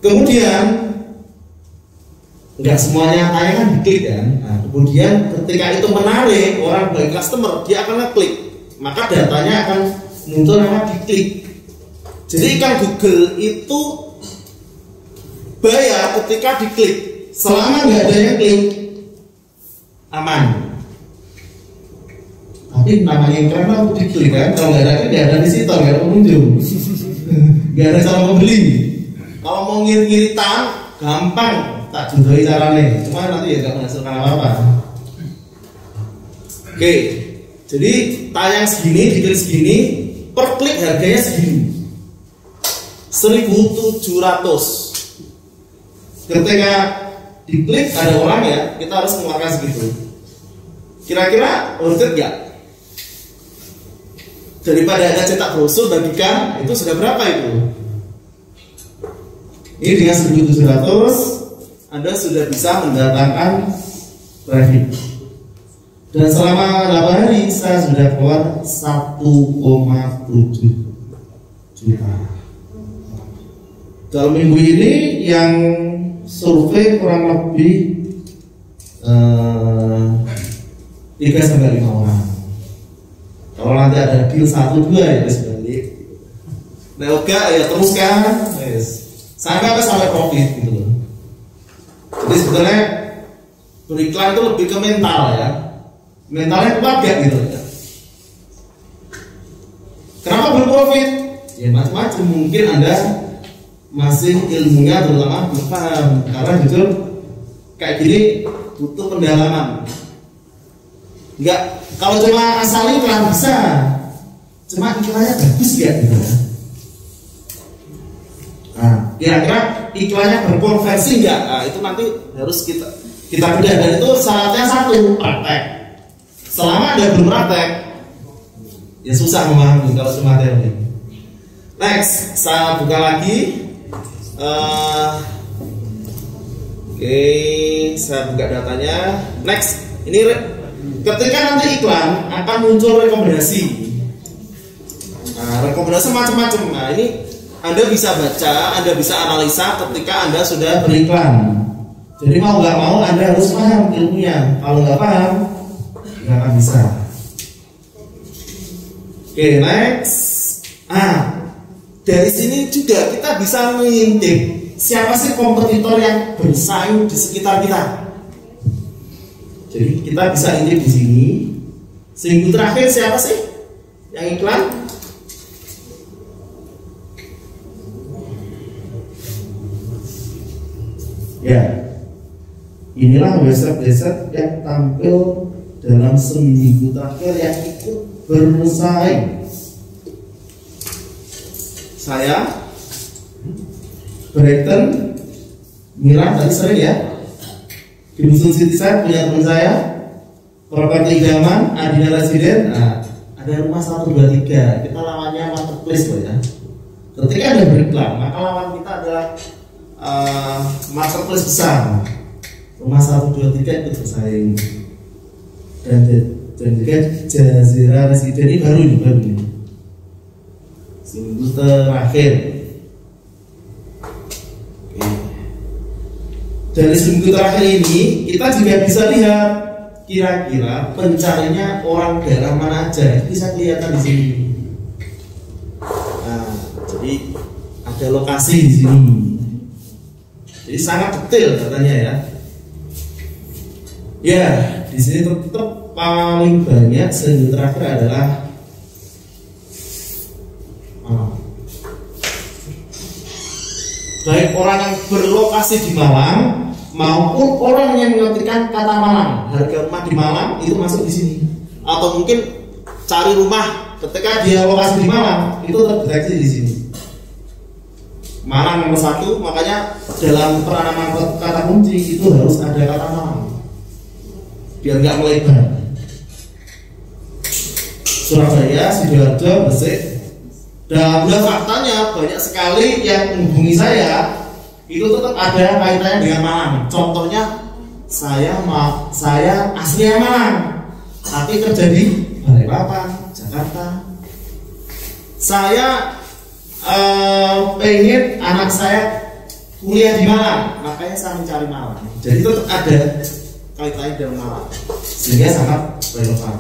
kemudian nggak semuanya tayang kan diklik kan. Nah, kemudian ketika itu menarik orang bagi customer, dia akan ngeklik, maka datanya akan muncul nama diklik. Jadi iklan Google itu bayar ketika diklik. Selama nggak ada yang klik, aman. Tapi namanya iklan kan diklik kan. Kalau nggak ada klik, nggak ada visitor, nggak ada pengunjung, nggak ada calon pembeli. Kalau mau ngirit-ngiritan, gampang, tak jodohi caranya. Cuma nanti ya nggak menghasilkan apa-apa. Oke, jadi tayang segini, diklik segini, per klik harganya segini, 1.700. Ketika diklik ada orang ya, kita harus mengeluarkan segitu. Kira-kira worth it nggak? Daripada ada cetak brosur bagikan, itu sudah berapa itu? Ini dengan 1.700 Anda sudah bisa mendatangkan traffic. Dan selama 8 hari saya sudah keluar 1,7 juta. Dalam minggu ini yang survei kurang lebih 3-5 orang. Kalau nanti ada deal 1-2 ya sebalik. Nah oke ya teruskan, yes. Sampai profit gitu loh. Jadi sebetulnya beriklan itu lebih ke mental ya, mentalnya keluarga gitu ya. Kenapa berprofit? Ya macam-macam, mungkin Anda masih ilmunya terutama belum paham, karena jujur kayak gini butuh pendalaman. Enggak, kalau cuma asal iklan bisa, cuma iklannya bagus ya gitu ya. Nah, kira-kira iklannya berkonversi enggak? Nah, itu nanti harus kita bedah, dan itu syaratnya satu, praktek. Selama ada belum praktek, ya susah memahami kalau cuma teori. Next, saya buka lagi. Oke, saya buka datanya. Next, ini ketika nanti iklan akan muncul rekomendasi. Nah, rekomendasi macam-macam. Nah, ini Anda bisa baca, Anda bisa analisa ketika Anda sudah beriklan. Jadi mau nggak mau Anda harus paham ilmunya. Kalau nggak paham, nggak akan bisa. Oke, next. Dari sini juga kita bisa mengintip siapa sih kompetitor yang bersaing di sekitar kita. Jadi kita bisa intip di sini. Seminggu terakhir siapa sih yang iklan? Ya, Inilah website yang tampil dalam seminggu terakhir yang ikut bersaing. Saya, Brighton, Milan tadi sering ya. Di Dusun Citizen punya teman saya, Properti Idaman, Adina Residen. Nah, ada rumah 123. Kita lawannya marketplace loh ya. Ketika ada beriklan, maka lawan kita adalah marketplace besar. Rumah 123 ikut bersaing. Dan juga Jazira Residen ini baru ini. Seminggu terakhir. Dari seminggu terakhir ini kita juga bisa lihat kira-kira pencarinya orang daerah mana aja. Itu bisa kelihatan di sini. Nah, jadi ada lokasi di sini. Jadi sangat detail katanya ya. Ya, di sini tetap paling banyak seminggu terakhir adalah baik orang yang berlokasi di Malang maupun orang yang mengetikkan kata Malang. Harga rumah di Malang itu masuk di sini. Atau mungkin cari rumah ketika dia lokasi di Malang itu terdeteksi di sini. Malang nomor 1, makanya dalam penanaman kata kunci itu harus ada kata Malang biar nggak melebar. Surabaya, Sidoarjo, Gresik. Dan faktanya banyak sekali yang menghubungi saya itu tetap ada kaitannya dengan Malang. Contohnya saya aslinya Malang, tapi kerja di Balikpapan, Jakarta. Saya pengen anak saya kuliah di Malang, makanya saya mencari Malang. Jadi tetap ada kaitannya dengan Malang, sehingga sangat relevan.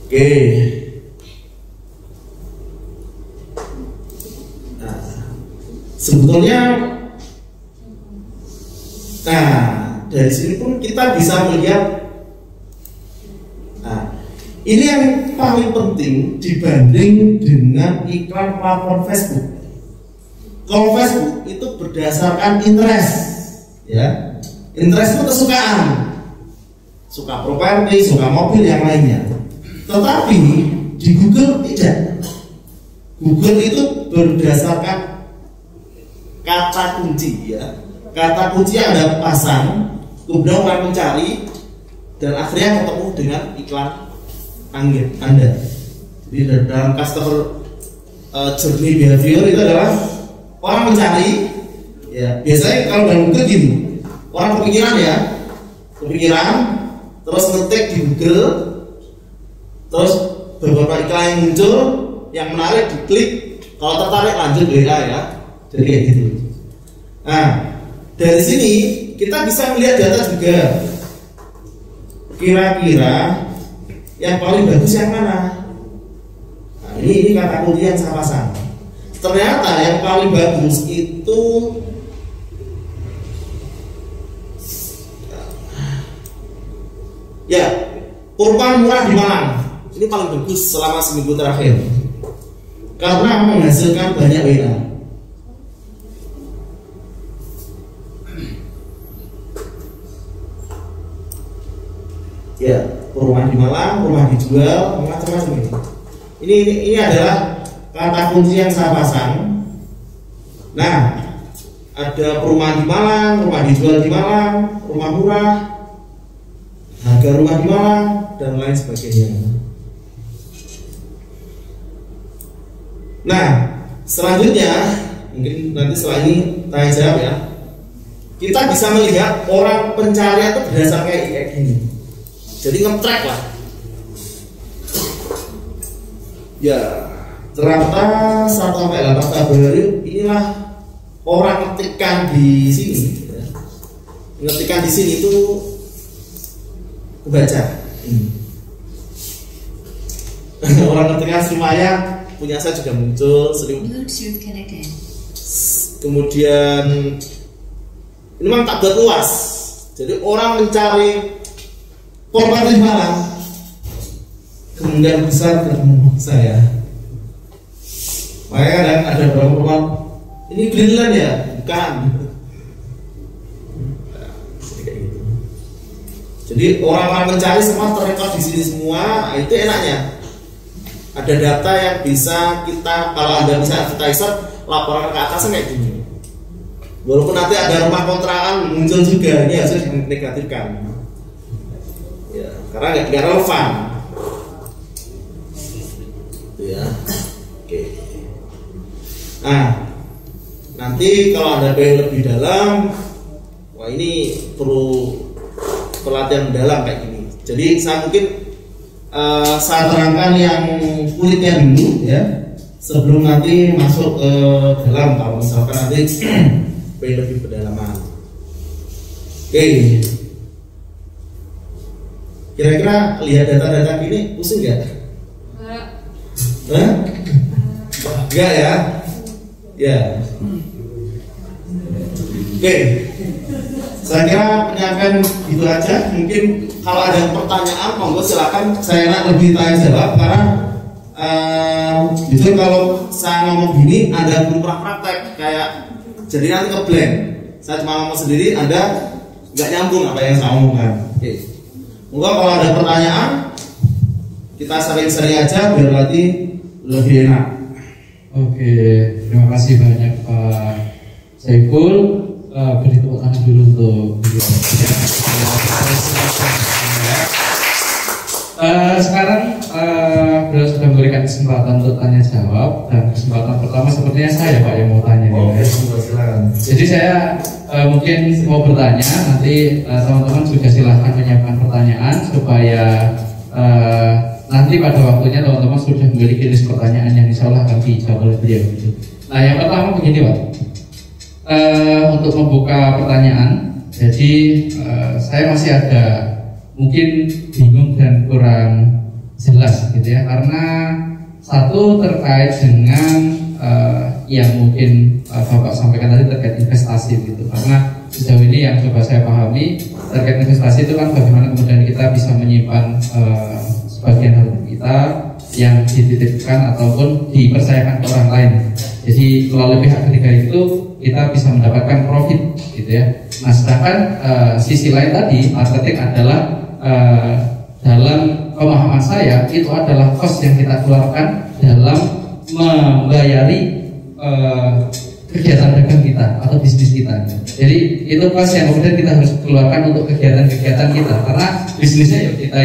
Oke. Nah, sebetulnya, dari sini pun kita bisa melihat. Nah, ini yang paling penting dibanding dengan iklan platform Facebook. Kalau Facebook itu berdasarkan interest, ya, interest itu kesukaan, suka properti, suka mobil, yang lainnya. Tetapi di Google tidak. Google itu berdasarkan kata kunci ya. Kata kunci yang Anda pasang, kemudian orang mencari dan akhirnya ketemu dengan iklan Anda. Jadi dalam customer journey behavior itu adalah orang mencari ya. Biasanya kalau dalam Google gini, orang kepikiran terus ngetik di Google, terus beberapa iklan yang muncul yang menarik diklik, kalau tertarik lanjut WA ya. Jadi kayak gitu. Nah, dari sini kita bisa melihat data juga. Kira-kira yang paling bagus yang mana? Nah, ini kata kunci yang saya pasang. Ternyata yang paling bagus itu ya, perumahan murah di Malang. Ini paling bagus selama seminggu terakhir karena menghasilkan banyak WA. Ya, perumahan di Malang, rumah dijual, macam-macam ini. Ini adalah kata kunci yang saya pasang. Nah, ada perumahan di Malang, rumah dijual di Malang, rumah murah, harga rumah di Malang, dan lain sebagainya. Nah, selanjutnya mungkin nanti setelah ini tanya jawab ya. Kita bisa melihat orang pencarian itu berdasarkan kayak gini. Jadi nge-track lah. Ya, ternyata 1-8 Februari inilah orang ngetikkan di sini. Ya. Ngetikkan di sini itu kebaca. Orang ngetikkan semuanya. Punya saya juga muncul sering. Kemudian ini memang tak buat luas. Jadi orang mencari properti Malang, kemungkinan besar ketemu saya. Makanya ada beberapa rumah. Ini Greenland ya? Bukan. Jadi orang-orang mencari semua terrekod di sini semua. Nah, itu enaknya. Ada data yang bisa kita, kalau Anda bisa advertiser, laporan ke atas kayak gini. Walaupun nanti ada rumah kontrakan muncul juga, ini harus dinegatifkan. Ya, karena nggak relevan. Ya, oke. Nah, nanti kalau Anda pengen lebih dalam, wah ini perlu pelatihan mendalam kayak gini. Jadi saya mungkin saya terangkan yang kulitnya dulu ya, sebelum nanti masuk ke dalam. Kalau misalkan nanti pengen lebih pendalaman. Oke. Kira-kira lihat data-data ini pusing nggak? Enggak ya? Ya. Oke. Saya kira penyampaian itu aja. Mungkin kalau ada pertanyaan, monggo silakan. Saya enak lebih tanya jawab karena justru kalau saya ngomong gini, ada kurang praktek kayak jadi nanti ngeblank. Saya cuma ngomong sendiri, Anda nggak nyambung apa yang saya omongkan. Oke. Monggo kalau ada pertanyaan, kita sering-sering aja biar nanti lebih enak. Oke, terima kasih banyak Pak Saiful. Beri tepuk tangan dulu untuk beliau. Sekarang beliau sudah memberikan kesempatan untuk tanya jawab, dan kesempatan pertama sepertinya saya Pak yang mau tanya nih. Jadi saya mungkin mau bertanya, nanti teman-teman juga silahkan menyiapkan pertanyaan supaya nanti pada waktunya teman-teman sudah memiliki list pertanyaan yang insya Allah akan dijawab oleh beliau. Nah, yang pertama begini Pak. Untuk membuka pertanyaan, jadi saya masih agak mungkin bingung dan kurang jelas gitu ya, karena satu terkait dengan yang mungkin Bapak sampaikan tadi terkait investasi gitu, karena sejauh ini yang coba saya pahami terkait investasi itu kan bagaimana kemudian kita bisa menyimpan sebagian harta kita yang dititipkan ataupun dipercayakan ke orang lain. Jadi melalui pihak ketiga itu kita bisa mendapatkan profit gitu ya. Nah, sedangkan sisi lain tadi marketing adalah dalam pemahaman saya itu adalah cost yang kita keluarkan dalam membayari kegiatan dagang kita atau bisnis kita. Jadi itu cost yang kemudian kita harus keluarkan untuk kegiatan-kegiatan kita, karena bisnisnya ya kita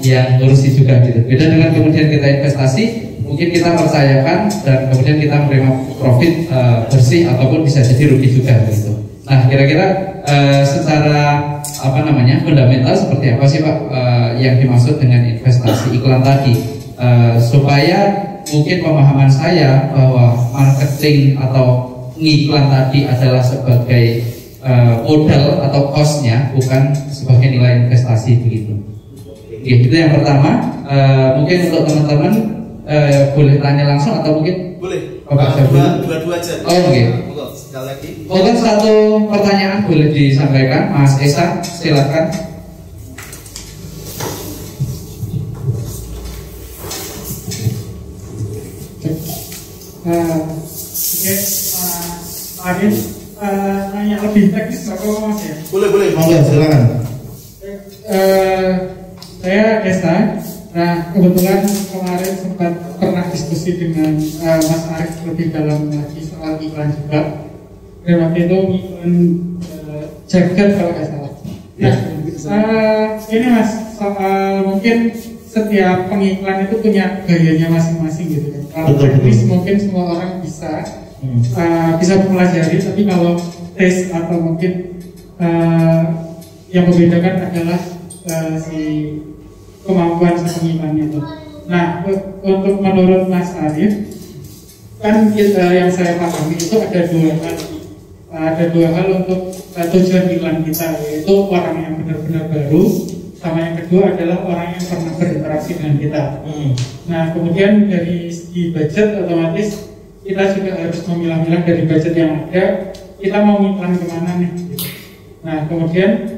yang ngurusi juga gitu. Beda dengan kemudian kita investasi, mungkin kita percayakan dan kemudian kita menerima profit bersih ataupun bisa jadi rugi juga gitu. Nah, kira-kira secara fundamental seperti apa sih Pak yang dimaksud dengan investasi iklan tadi, supaya mungkin pemahaman saya bahwa marketing atau ngiklan tadi adalah sebagai modal atau cost-nya, bukan sebagai nilai investasi begitu. Oke, itu yang pertama. Mungkin untuk teman-teman boleh tanya langsung atau mungkin boleh dua aja. Oh, oke. Sekali lagi. Mungkin satu pertanyaan boleh disampaikan, Mas Esa, silakan. Adit, nanya lebih teknis apa Mas ya? Boleh, monggo silakan. Saya Esa. Nah, kebetulan kemarin sempat pernah diskusi dengan Mas Arif lebih dalam lagi soal iklan juga. Dan waktu itu iklan jagat kalau nggak salah. Nah, ini Mas, soal mungkin setiap pengiklan itu punya gayanya masing-masing gitu kan. Kalau teknis mungkin semua orang bisa mempelajari, tapi kalau tes atau mungkin yang membedakan adalah si kemampuan pengiklan itu. Nah, untuk menurut Mas Arif, kan yang saya pahami itu ada dua hal untuk tujuan iklan kita, yaitu orang yang benar-benar baru, sama yang kedua adalah orang yang pernah berinteraksi dengan kita. Nah, kemudian dari segi budget otomatis kita juga harus memilah-milah dari budget yang ada, kita mau iklan kemana nih gitu. Nah, kemudian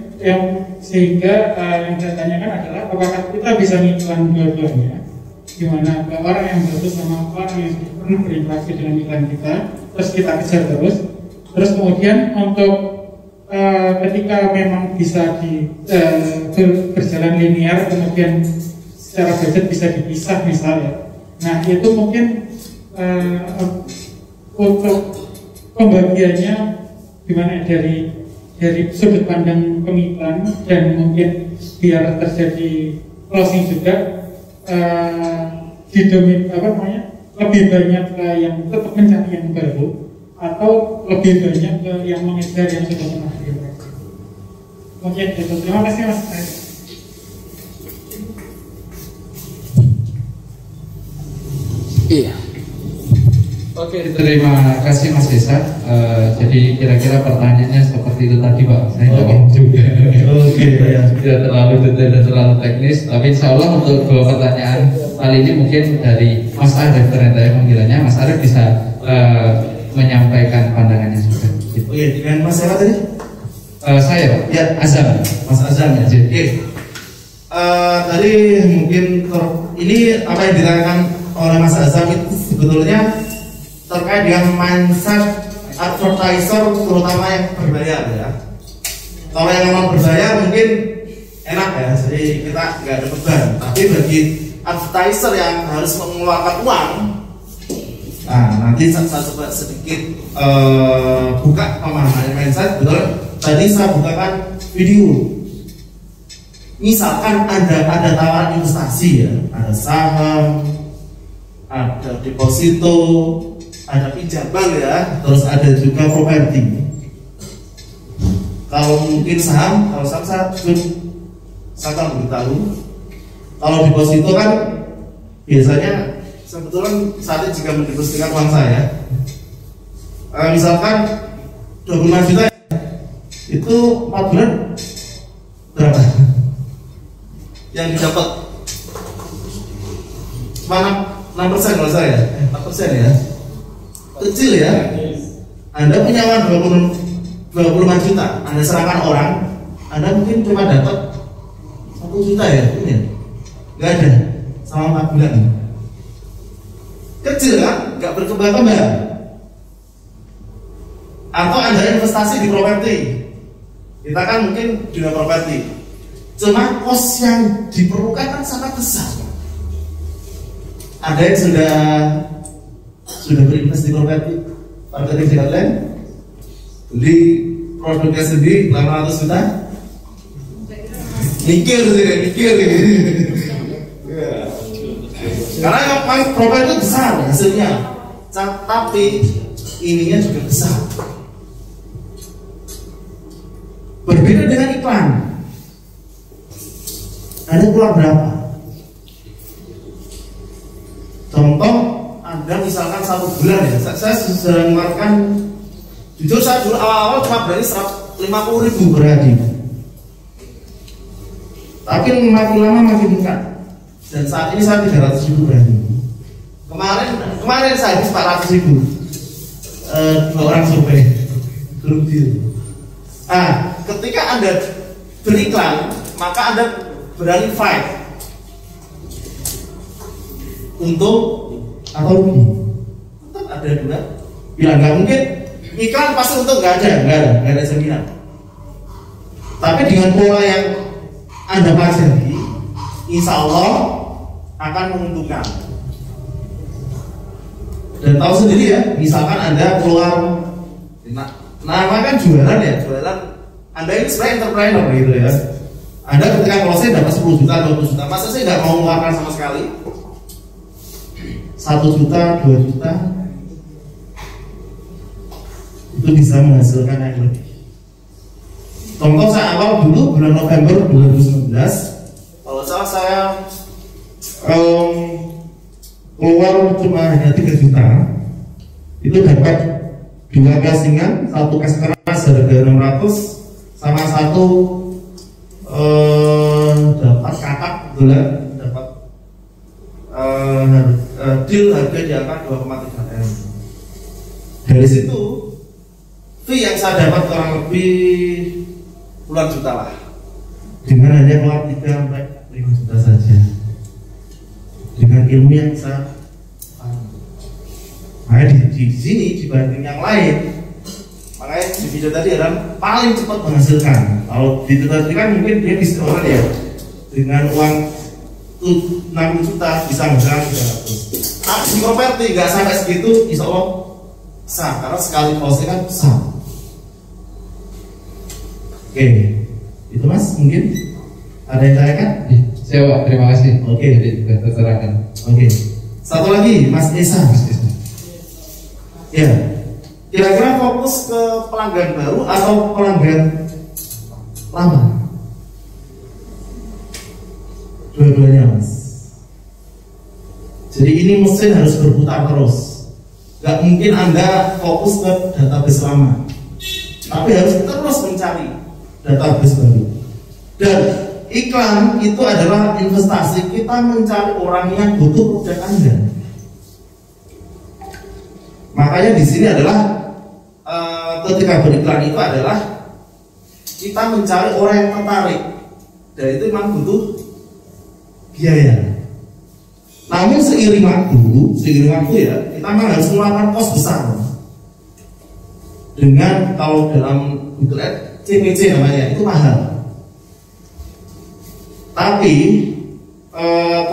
sehingga yang saya tanyakan adalah apakah kita bisa ngiklan dua-duanya, gimana ke orang yang baru sama orang yang pernah berinteraksi dengan iklan kita, terus kita kejar terus kemudian untuk ketika memang bisa berjalan linear, kemudian secara budget bisa dipisah misalnya. Nah itu mungkin untuk pembagiannya gimana dari sudut pandang pengiklan, dan mungkin biar terjadi closing juga lebih banyak ke yang tetap mencari yang baru atau lebih banyak ke yang mengejar yang sudah pernah dilakukan. Mungkin itu. Terima kasih Mas. Iya. Oke, terima kasih Mas Desa. Jadi kira-kira pertanyaannya seperti itu tadi Pak. Saya nggak paham juga. Oke, ya. Tidak terlalu detail dan terlalu teknis. Tapi Insya Allah untuk 2 pertanyaan kali ini mungkin dari Mas Arief, ternyata panggilannya Mas Arief bisa menyampaikan pandangannya juga. Gitu. Oke, dengan Mas siapa tadi? Saya Pak. Ya, Azam. Mas Azam ya. Oke. Tadi mungkin ini apa yang diterangkan oleh Mas Azam itu sebetulnya terkait dengan mindset advertiser, terutama yang berbayar ya. Kalau yang memang berbayar mungkin enak ya, jadi kita nggak ada beban. Tapi bagi advertiser yang harus mengeluarkan uang, nah nanti saya coba sedikit buka pemahaman mindset. Betul, tadi saya bukakan video. Misalkan ada tawaran investasi ya, ada saham, ada deposito, ada pinjaman ya, terus ada juga properti. Kalau mungkin saham, kalau saham saya akan beritahu. Kalau deposito kan biasanya sebetulnya saat ini juga mendepositkan uang saya. Misalkan 25 juta itu 4 bulan berapa? Yang didapat mana? 6% kalau saya, 4% ya, kecil ya. Anda punya uang 25 juta, Anda serahkan orang, Anda mungkin cuma dapat 1 juta ya, nggak ada selama 4 bulan. Kecil kan, nggak berkembang-kembang. Atau Anda investasi di properti, kita kan mungkin juga properti, cuma kos yang diperlukan kan sangat besar. Ada yang sudah berinvestasi di properti, marketing di online, beli produknya sendiri 800 juta, mikir. Karena yang properti itu besar hasilnya, tapi ininya juga besar. Berbeda dengan iklan. Anda keluar berapa? Contoh, Anda misalkan 1 bulan ya, saya sudah mengeluarkan, jujur saya dulu awal-awal cuma berani 50.000 per hari. Tapi makin lama makin meningkat. Dan saat ini saya 300.000 per hari. Kemarin saya habis 400.000. 2 orang survei grup deal. Nah, ketika Anda beriklan, maka Anda berani fight untuk atau rugi. Tetap ada dua. Bilang nggak mungkin iklan pasti untung, nggak ada jaminan. Tapi dengan pola yang Anda pelajari, insya Allah akan menguntungkan. Dan tahu sendiri ya, misalkan Anda keluar, nama kan jualan ya, jualan. Anda ini sebenarnya entrepreneur gitu ya. Anda ketika closing dapat 10 juta, 20 juta, masa saya nggak mau mengeluarkan sama sekali? 1 juta, 2 juta, itu bisa menghasilkan yang lebih. Contoh saya awal dulu bulan November 2019, kalau salah saya keluar cuma hanya 3 juta, itu dapat 2 casingan, 1 cash keras harga 600, sama 1 dapat kakak bulan, dapat deal harga di angka 2,3 M. Dari situ fee yang saya dapat kurang lebih puluhan juta lah, dengan hanya keluar 3-5 juta saja, dengan ilmu yang saya paham. Makanya di sini dibanding yang lain, makanya di video tadi adalah paling cepat menghasilkan. Kalau di tadi kan mungkin dia bisa orang ya dengan uang 60 juta bisa menghasilkan 300. Tapi di properti nggak sampai segitu, insya Allah sah karena sekali closing kan sah. Oke, itu Mas mungkin ada yang tanyakan? Sewa, terima kasih. Oke, jadi terserahkan. Oke, satu lagi Mas Esa. Ya, kira-kira fokus ke pelanggan baru atau pelanggan lama? Dua-duanya Mas. Jadi ini mesin harus berputar terus. Gak mungkin Anda fokus ke database lama, tapi harus terus mencari database baru. Dan iklan itu adalah investasi, kita mencari orang yang butuh produk Anda. Makanya di sini adalah ketika beriklan itu adalah kita mencari orang yang tertarik, dan itu memang butuh biaya. Namun seiring waktu ya, kita memang harus mengeluarkan kos besar. Dengan kalau dalam Google Ads CPC namanya itu mahal. Tapi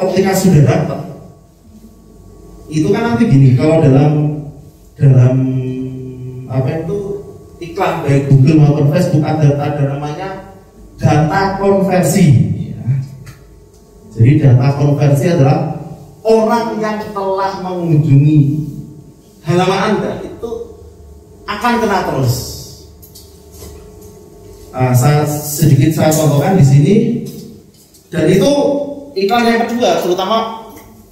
ketika sudah dapat, itu kan nanti gini, kalau dalam apa itu iklan baik Google maupun Facebook ada namanya data konversi. Ya. Jadi data konversi adalah orang yang telah mengunjungi halaman Anda itu akan kena terus. Saya contohkan di sini, dan itu iklan yang kedua, terutama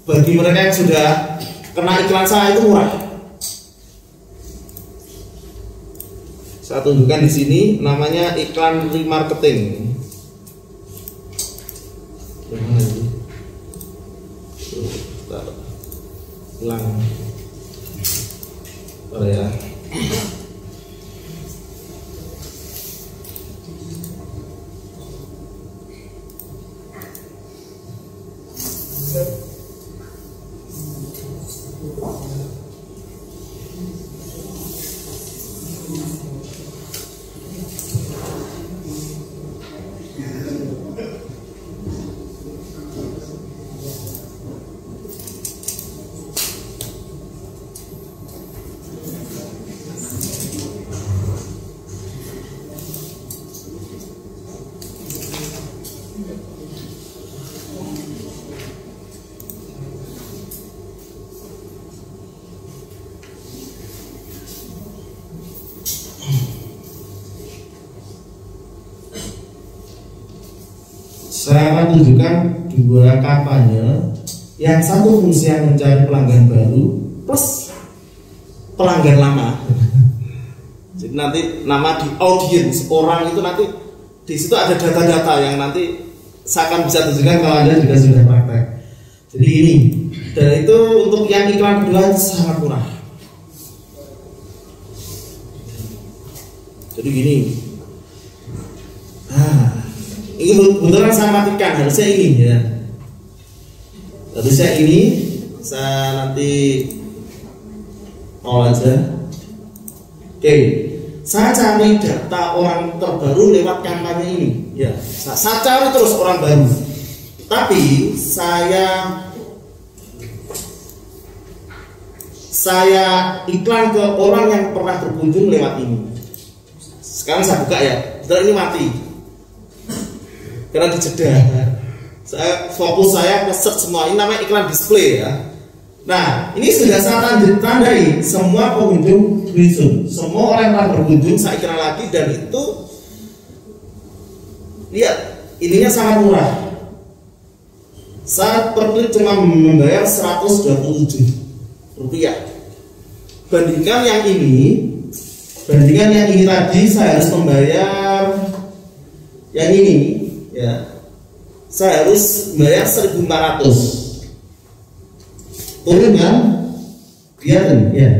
bagi mereka yang sudah kena iklan saya itu murah. Saya tunjukkan di sini, namanya iklan remarketing. Ulang. Oh ya. Saya akan tunjukkan dua kampanye. Yang satu fungsinya mencari pelanggan baru plus pelanggan lama. Jadi nanti nama di audience orang itu nanti di situ ada data-data yang nanti saya akan bisa tunjukkan kalau Anda juga sudah praktek. Jadi ini, dan itu untuk yang iklan kedua itu sangat murah. Jadi gini. Ini kebetulan saya matikan, harusnya ini ya. Harusnya ini saya nanti aja. Oke, saya cari data orang terbaru lewat kampanye ini. Ya, saya cari terus orang baru. Tapi saya iklan ke orang yang pernah berkunjung lewat ini. Sekarang saya buka ya, setelah ini mati. Karena dijeda. Fokus saya ke search semua. Ini namanya iklan display ya. Nah, ini sudah saya tandai semua pengunjung berkunjung. Semua orang yang telah berkunjung saya iklan lagi, dan itu lihat, ininya sangat murah. Saya per klik cuma membayar Rp127. Bandingkan yang ini tadi saya harus membayar yang ini. Ya, saya harus bayar 1.400. Turun kan? Kelihatan ya.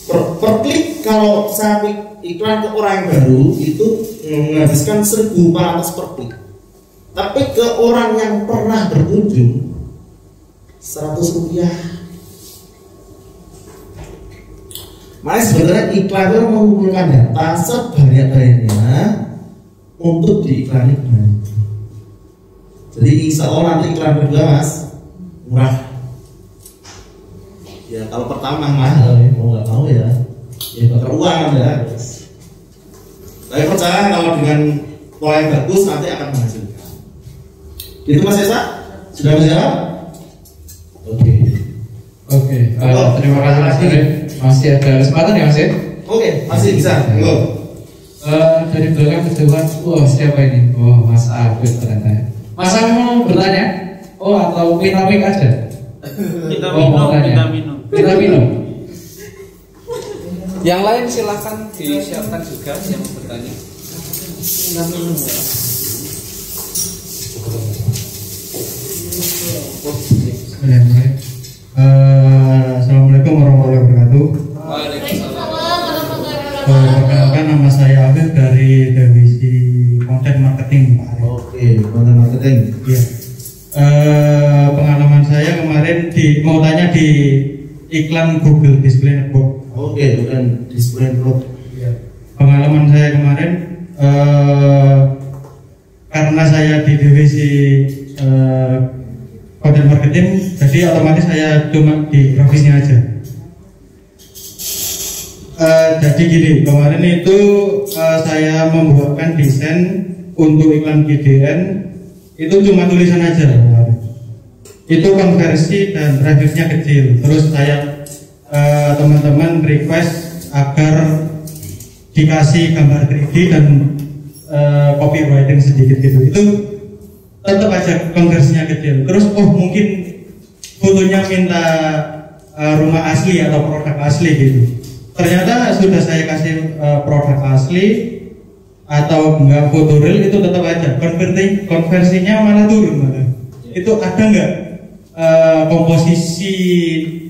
Per klik kalau saya iklan ke orang yang baru itu menghabiskan 1.400 per klik. Tapi ke orang yang pernah berkunjung Rp100. Makanya sebenarnya iklan itu mengumpulkan data sebanyak-banyaknya untuk diiklani kembali. Jadi insya Allah nanti iklan kedua mas murah. Ya kalau pertama mahal, ya mau nggak mau ya bakar uang ya. Tapi percaya kalau dengan pola yang bagus nanti akan menghasilkan. Itu Mas Esa sudah menjawab? Oke, terima kasih Mas Esa. Masih ada kesempatan ya Mas ya? Oke, masih bisa. Go. Dari belakang kejauhan, siapa ini? Mas Afif ternyata. Mas Afif mau bertanya? Atau minum aja? Kita minum. Yang lain silahkan disiapkan juga yang mau bertanya. Kita minum ya. Assalamualaikum warahmatullahi wabarakatuh. Perkenalkan nama saya Afif dari divisi konten marketing. Oke, konten marketing. Iya. Pengalaman saya kemarin mau tanya di iklan Google Display Network. Oke, bukan Display Network. Iya. Pengalaman saya kemarin karena saya di divisi konten marketing, jadi otomatis saya cuma di grafisnya aja. Jadi gini, kemarin itu saya membuatkan desain untuk iklan GDN itu cuma tulisan aja. Itu konversi dan trafficnya kecil. Terus saya teman-teman request agar dikasih gambar 3D dan copywriting sedikit gitu. Itu tetap aja konversinya kecil. Terus mungkin fotonya minta rumah asli atau produk asli gitu. Ternyata sudah saya kasih produk asli atau enggak foto real, itu tetap aja konversinya malah turun malah. Itu ada enggak komposisi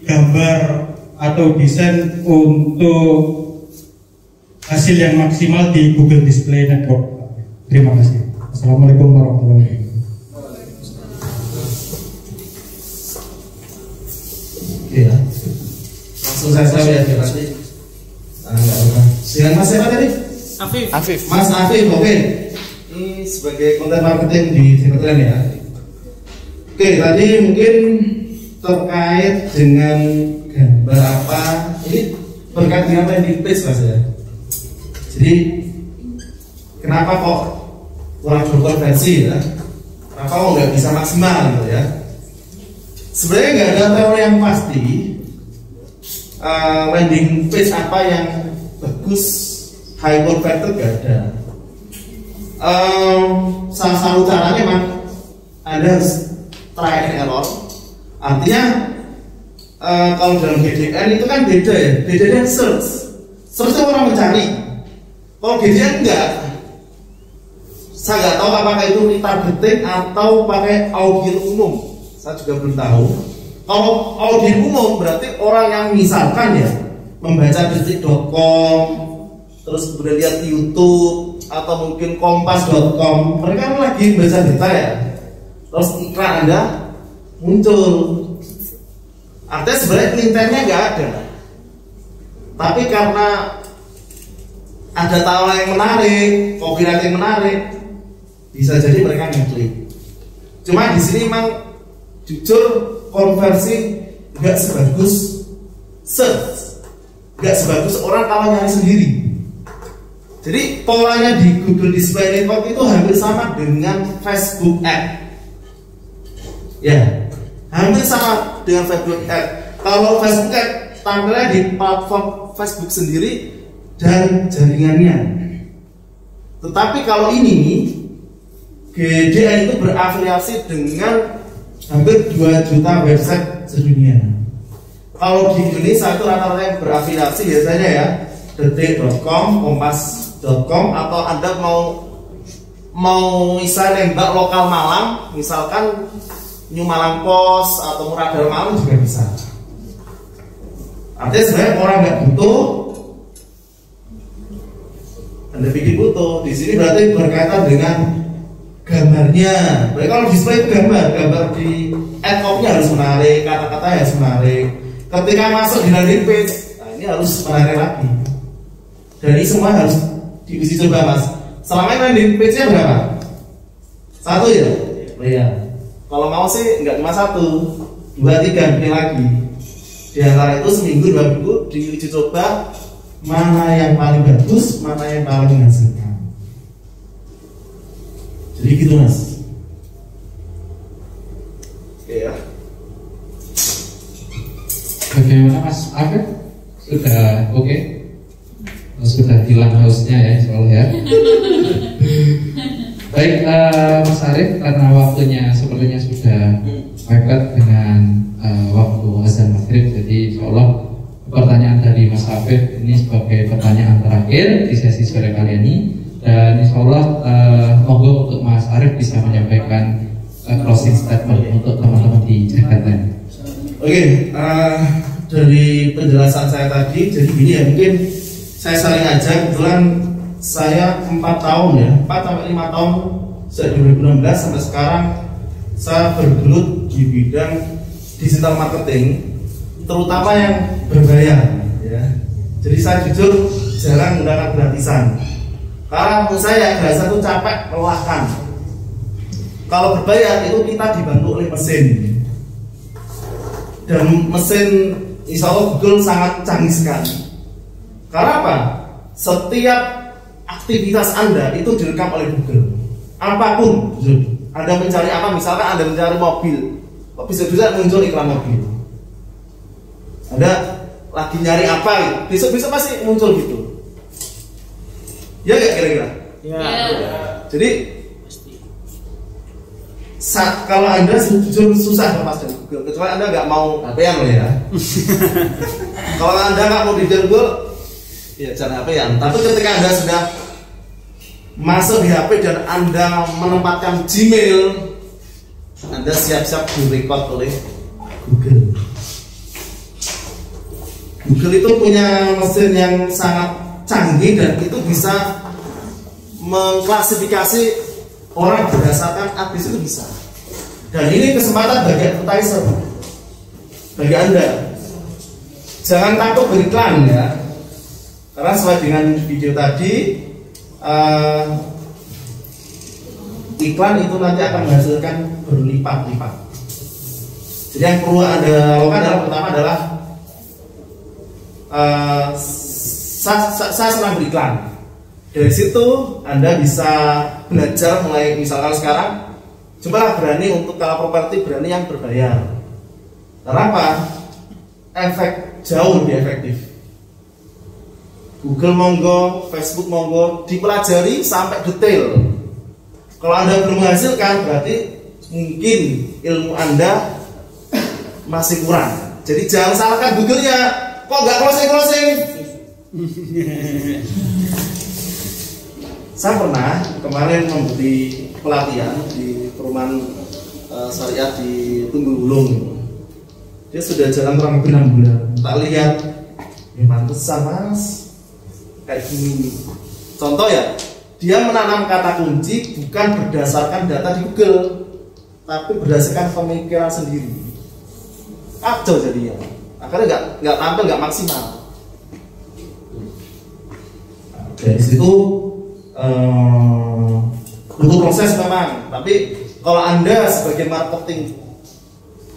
gambar atau desain untuk hasil yang maksimal di Google Display Network? Terima kasih. Assalamualaikum warahmatullahi wabarakatuh. Oke ya. Langsung saya ya nanti. Dengan Mas siapa tadi? Afif. Mas Afif, oke. Ini sebagai konten marketing di Jakarta ya. Oke, tadi mungkin terkait dengan gambar apa? Ini berkait dengan landing page Mas ya. Jadi kenapa kok kurang berkonversi ya? Kenapa kok nggak bisa maksimal gitu ya? Sebenarnya nggak ada teori yang pasti. Landing page apa yang bagus high converted gak ada. Salah satu caranya memang Anda harus try and error. Artinya kalau dalam GDN itu kan beda ya. Bedanya search itu orang mencari. Kalau GDN enggak. Saya nggak tahu apakah itu retargeting atau pakai audiens umum. Saya juga belum tahu. Kalau audiens umum berarti orang yang misalkan ya membaca detik.com, terus kemudian lihat YouTube atau mungkin kompas.com, mereka kan lagi baca berita ya, terus iklan Anda muncul. Artinya sebenarnya intinya nggak ada, tapi karena ada tawaran yang menarik, copyright yang menarik, bisa jadi mereka ngeklik. Cuma di sini memang jujur konversi nggak sebagus search, nggak sebagus orang kalau nyari sendiri. Jadi polanya di Google Display Network itu hampir sama dengan Facebook Ad. Ya, hampir sama dengan Facebook Ad. Kalau Facebook Ad tampilnya di platform Facebook sendiri dan jaringannya. Tetapi kalau ini GDN itu berafiliasi dengan hampir 2 juta website sedunia. Kalau di Indonesia itu rata-rata yang berafiliasi biasanya ya detik.com, kompas.com, atau Anda mau misalnya nembak lokal Malang, misalkan New Malang Post atau Muradar Malang juga bisa. Artinya sebenarnya orang nggak butuh, Anda bikin butuh. Di sini berarti berkaitan dengan gambarnya. Berarti kalau display itu gambar di ad copy harus menarik, kata-kata harus menarik. Ketika masuk di landing page, nah ini harus menarik lagi. Dan ini semua harus diuji coba Mas. Selama ini landing page-nya berapa? 1 ya? Iya. Kalau mau sih nggak cuma 1, 2, 3 bikin lagi. Di antara itu seminggu 2 minggu diuji coba mana yang paling bagus, mana yang paling menghasilkan. Jadi gitu Mas. Oke ya. Bagaimana Mas Arif? Sudah oke? Sudah hilang hausnya ya, soalnya ya. Baik Mas Arif, karena waktunya sepertinya sudah mepet dengan waktu azan maghrib, jadi insyaallah pertanyaan dari Mas Arif ini sebagai pertanyaan terakhir di sesi sore kali ini, dan insyaallah monggo untuk Mas Arif bisa menyampaikan closing statement untuk teman-teman di Jakarta. Oke, dari penjelasan saya tadi, jadi gini ya, mungkin saya saling aja, kebetulan saya 4 tahun ya, 4 sampai 5 tahun sejak 2016 sampai sekarang saya bergelut di bidang digital marketing, terutama yang berbayar ya. Jadi saya jujur jarang menggunakan gratisan, karena menurut saya gratisan itu capek, melelahkan. Kalau berbayar itu kita dibantu oleh mesin, dan mesin insya Allah Google sangat canggih sekali. Karena apa? Setiap aktivitas Anda itu direkam oleh Google. Apapun, Anda mencari apa, misalkan Anda mencari mobil, bisa-bisa muncul iklan mobil. Anda lagi nyari apa, besok-besok pasti muncul gitu. Ya nggak kira-kira? Ya. Jadi kalau Anda jujur susah lepas dari Google, kecuali Anda nggak mau HP-an loh ya. Kalau Anda nggak mau di Google, ya jangan HP-an. Tapi ketika Anda sudah masuk di HP dan Anda menempatkan Gmail, Anda siap-siap direkod oleh Google. Google itu punya mesin yang sangat canggih dan itu bisa mengklasifikasi orang berdasarkan abis itu bisa. Dan ini kesempatan bagi advertiser, bagi Anda. Jangan takut beriklan ya, karena sesuai dengan video tadi, iklan itu nanti akan menghasilkan berlipat-lipat. Jadi yang perlu Anda lakukan adalah pertama adalah saya senang beriklan. Dari situ Anda bisa belajar mulai, misalkan sekarang cobalah berani untuk, kalau properti berani yang berbayar. Karena apa? Efek jauh lebih efektif. Google monggo, Facebook monggo, dipelajari sampai detail. Kalau Anda belum menghasilkan, berarti mungkin ilmu Anda masih kurang. Jadi jangan salahkan Google-nya. Kok nggak closing? Saya pernah kemarin memberi pelatihan di perumahan syariah di Tunggul Wulung. Dia sudah jalan kurang lebih 6 bulan. Tak lihat, ya pantesan Mas, kayak gini. Contoh ya, dia menanam kata kunci bukan berdasarkan data di Google, tapi berdasarkan pemikiran sendiri. Kacau jadinya. Akhirnya nggak tampil, nggak maksimal. Dari situ butuh proses memang, tapi kalau Anda sebagai marketing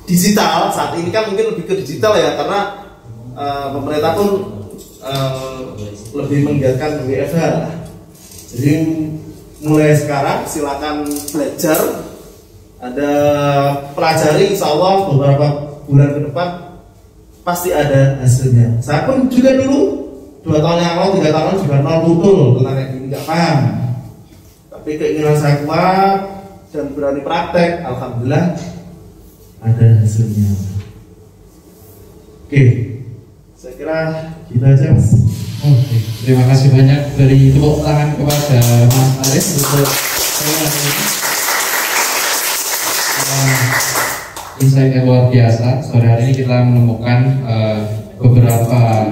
digital saat ini kan mungkin lebih ke digital ya, karena pemerintah pun lebih menggiatkan WFH. Jadi mulai sekarang silakan belajar, Anda pelajari, insya Allah beberapa bulan ke depan pasti ada hasilnya. Saya pun juga dulu 2 tahun yang lalu, 3 tahun juga nol betul tentang kayak gini, nggak paham. Tapi keinginan saya kuat dan berani praktek, alhamdulillah ada hasilnya. Oke, saya kira gitu aja Mas. Oke, terima kasih banyak. Beri tepuk tangan kepada Mas Arif untuk insight yang luar biasa. Sore hari ini kita menemukan beberapa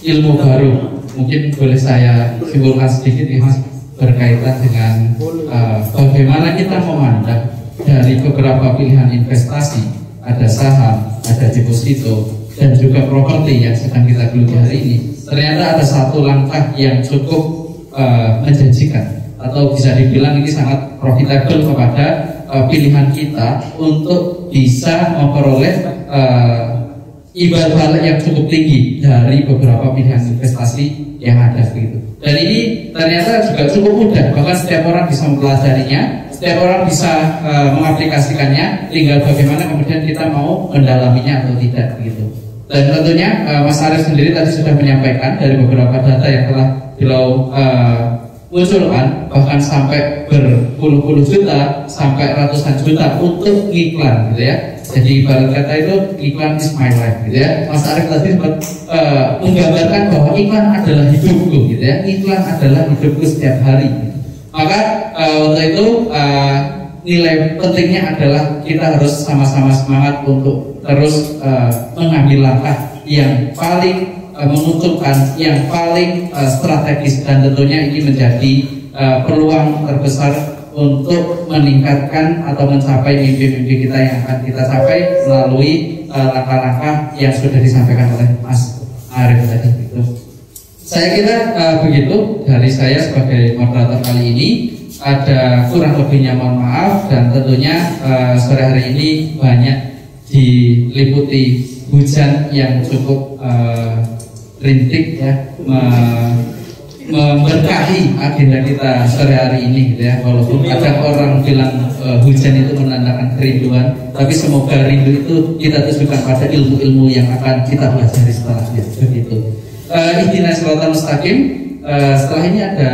ilmu baru. Mungkin boleh saya simpulkan sedikit nih Mas, berkaitan dengan bagaimana kita memandang dari beberapa pilihan investasi. Ada saham, ada deposito, dan juga properti yang sedang kita geluti hari ini, ternyata ada satu langkah yang cukup menjanjikan, atau bisa dibilang ini sangat profitable kepada pilihan kita untuk bisa memperoleh imbal balik yang cukup tinggi dari beberapa pilihan investasi yang ada begitu. Dan ini ternyata juga cukup mudah, bahkan setiap orang bisa mempelajarinya, setiap orang bisa mengaplikasikannya, tinggal bagaimana kemudian kita mau mendalaminya atau tidak begitu. Dan tentunya Mas Arief sendiri tadi sudah menyampaikan dari beberapa data yang telah beliau munculkan, bahkan sampai berpuluh-puluh juta sampai ratusan juta untuk iklan gitu ya. Jadi ibarat kata itu iklan is my life gitu ya. Mas Arief tadi sempat menggambarkan bahwa iklan adalah hidupku gitu ya. Iklan adalah hidupku setiap hari gitu. Maka untuk itu nilai pentingnya adalah kita harus sama-sama semangat untuk terus mengambil langkah yang paling menguntungkan, yang paling strategis, dan tentunya ini menjadi peluang terbesar untuk meningkatkan atau mencapai mimpi-mimpi kita yang akan kita capai melalui langkah-langkah yang sudah disampaikan oleh Mas Arief tadi. Gitu. Saya kira begitu dari saya sebagai moderator kali ini. Ada kurang lebihnya mohon maaf, dan tentunya sore hari ini banyak diliputi hujan yang cukup rintik ya, memberkahi agenda kita sore hari ini gitu ya. Walaupun kadang orang bilang hujan itu menandakan kerinduan, tapi semoga rindu itu kita tujukan pada ilmu-ilmu yang akan kita pelajari setelahnya begitu. Ihdinas siratal mustaqim. Setelah ini ada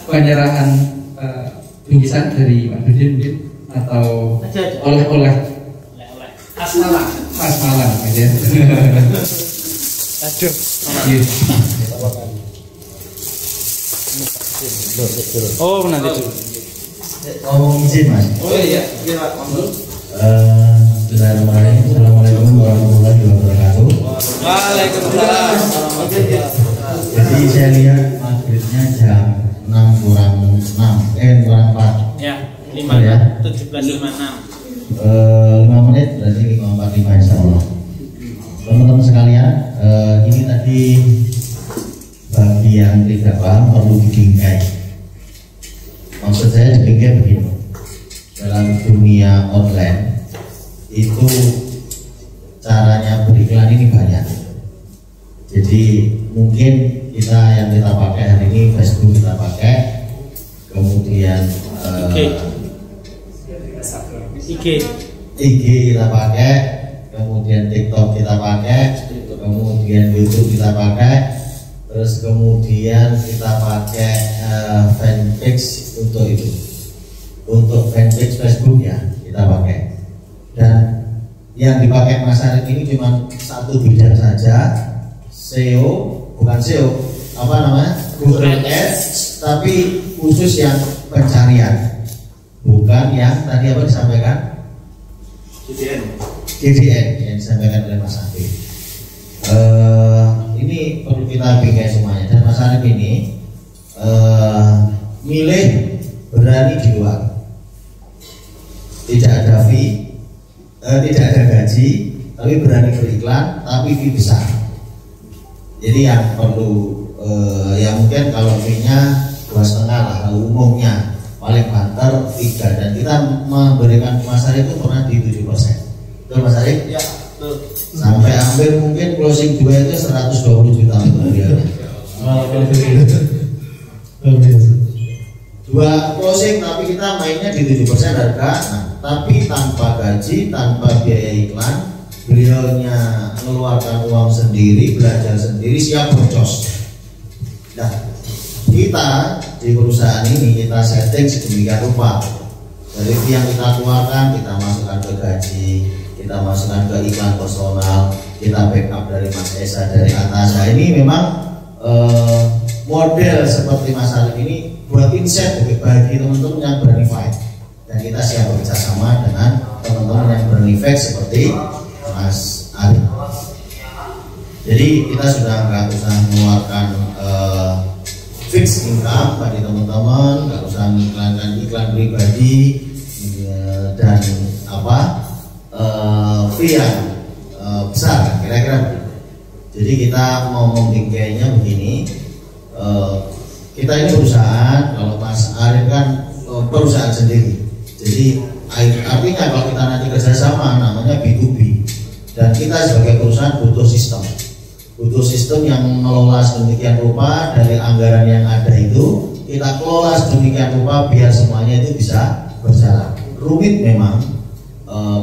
penyerahan bingkisan dari Pak Dudin mungkin, atau oleh-oleh khas Malang gitu ya. Aduh. Oh, nanti dulu. Ngomong izin Mas. Oh iya, Pak. Bismillahirrahmanirrahim. Assalamualaikum warahmatullahi wabarakatuh. Waalaikumsalam. Jadi saya lihat maghribnya jam 6 kurang 4. Ya, 17.56. 5 menit berarti 5:45 insya Allah. Teman-teman sekalian, ini tadi bagi yang tidak paham perlu dibingkai. Maksud saya dibingkai begini. Dalam dunia online itu caranya beriklan ini banyak. Jadi mungkin kita yang kita pakai hari ini Facebook kita pakai, kemudian IG kita pakai, kemudian TikTok kita pakai, kemudian YouTube kita pakai, terus kemudian kita pakai fanpage untuk itu, untuk fanpage Facebook ya kita pakai. Dan yang dipakai Mas Arief ini cuma satu bidang saja, SEO, bukan SEO, apa namanya, Google Ads, tapi khusus yang pencarian, bukan yang tadi apa disampaikan GDN yang disampaikan oleh Mas Arief. Ini perlu kita bingkai semuanya. Dan Mas Arief ini milih berani di luar, tidak ada fee, tidak ada gaji, tapi berani beriklan, tapi fee besar. Jadi yang perlu ya mungkin kalau fee-nya 2,5 lah umumnya, paling banter 3, dan kita memberikan Mas Arief itu pernah di 7%. Betul Mas Arief? Ya, betul. Sampai hampir mungkin closing 2 itu 120 juta untuk beliaunya. Dua closing tapi kita mainnya di 7% harga, nah, tapi tanpa gaji, tanpa biaya iklan, beliaunya mengeluarkan uang sendiri, belajar sendiri, siap boncos. Nah, kita di perusahaan ini kita setting sedemikian rupa. Dari yang kita keluarkan, kita masukkan ke gaji, kita masukkan ke iklan personal, kita backup dari Mas Esa, dari atas. Nah, ini memang model seperti Mas Arief ini buat insight bagi teman-teman yang berani fight, dan kita siap bekerja sama dengan teman-teman yang berani fight seperti Mas Arief. Jadi kita sudah nggak usah mengeluarkan fixed income bagi teman-teman, nggak usah mengiklankan iklan pribadi dan apa fee yang besar, kira-kira begitu. Jadi kita mau membingkainya begini, kita ini perusahaan, kalau Mas Arif kan perusahaan sendiri. Jadi artinya kalau kita nanti kerjasama namanya B2B, dan kita sebagai perusahaan butuh sistem yang mengelola sedemikian rupa dari anggaran yang ada itu kita kelola sedemikian rupa biar semuanya itu bisa berjalan. Rumit memang,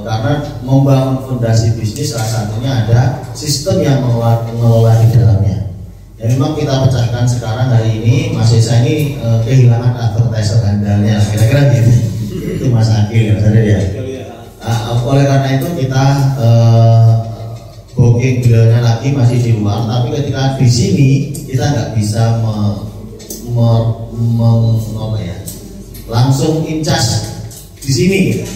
karena membangun fondasi bisnis salah satunya ada sistem yang mengelola di dalamnya. Ya memang kita pecahkan sekarang hari ini Mas Esa ini kehilangan advertiser handalnya, kira-kira gitu. Itu Mas Akil, ya. Oleh karena itu kita booking beliaunya lagi masih di luar, tapi ketika di sini kita nggak bisa langsung incas di sini, gitu.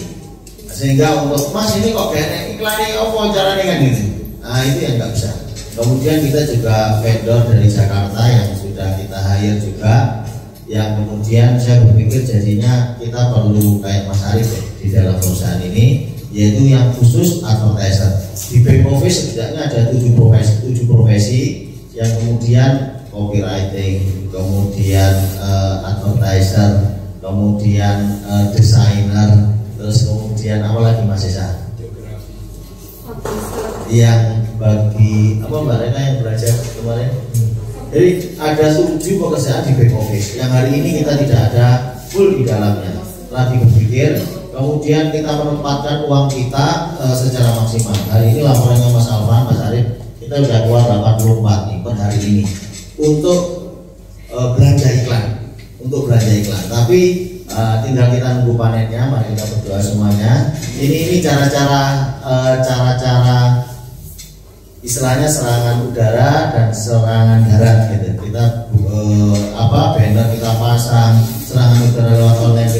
Sehingga untuk Mas ini kok kayak iklannya apa caranya kan gitu. Nah itu yang nggak bisa. Kemudian kita juga vendor dari Jakarta yang sudah kita hire juga, yang kemudian saya berpikir jadinya kita perlu kayak Mas Arif di dalam perusahaan ini, yaitu yang khusus advertiser. Di back office setidaknya ada 7 profesi yang kemudian copywriting, kemudian advertiser, kemudian desainer, terus kemudian apa lagi Mas Esa? Yang bagi apa Mbak Rena yang belajar kemarin. Jadi ada 7 pekerjaan di back office yang hari ini kita tidak ada full di dalamnya. Lagi berpikir, kemudian kita menempatkan uang kita secara maksimal. Hari ini laporannya Mas Alvan, Mas Arif, kita sudah keluar 84 nih per hari ini untuk belanja iklan, Tapi tinggal kita nunggu panennya. Mari kita berdoa semuanya. Ini cara-cara istilahnya serangan udara dan serangan darat gitu. Kita banner kita pasang, serangan udara lewat online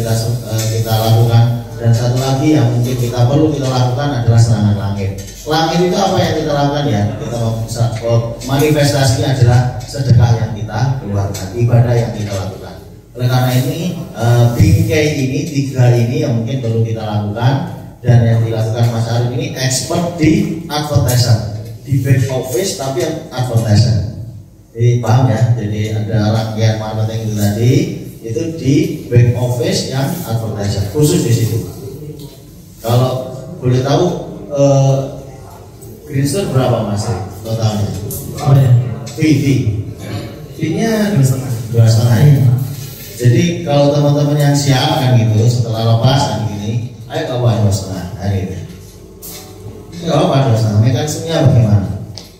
kita lakukan, dan satu lagi yang mungkin kita perlu kita lakukan adalah serangan langit. Langit itu apa yang kita lakukan ya? Kita manifestasinya adalah sedekah yang kita keluarkan, ibadah yang kita lakukan. Oleh karena ini bingkai ini 3 ini yang mungkin perlu kita lakukan, dan yang dilakukan Mas Arif ini expert di advertiser, di back office tapi yang advertiser. Jadi paham ya? Jadi ada rangkaian marketing itu tadi itu di back office yang advertiser khusus di situ. Kalau boleh tahu Greenstone berapa Mas totalnya? Fee-nya 2,5 ya. Jadi kalau teman-teman yang siap kan gitu setelah lepas kan gini, ayo bawa 2,5 hari ini. Enggak apa 2,5, mekanismenya bagaimana?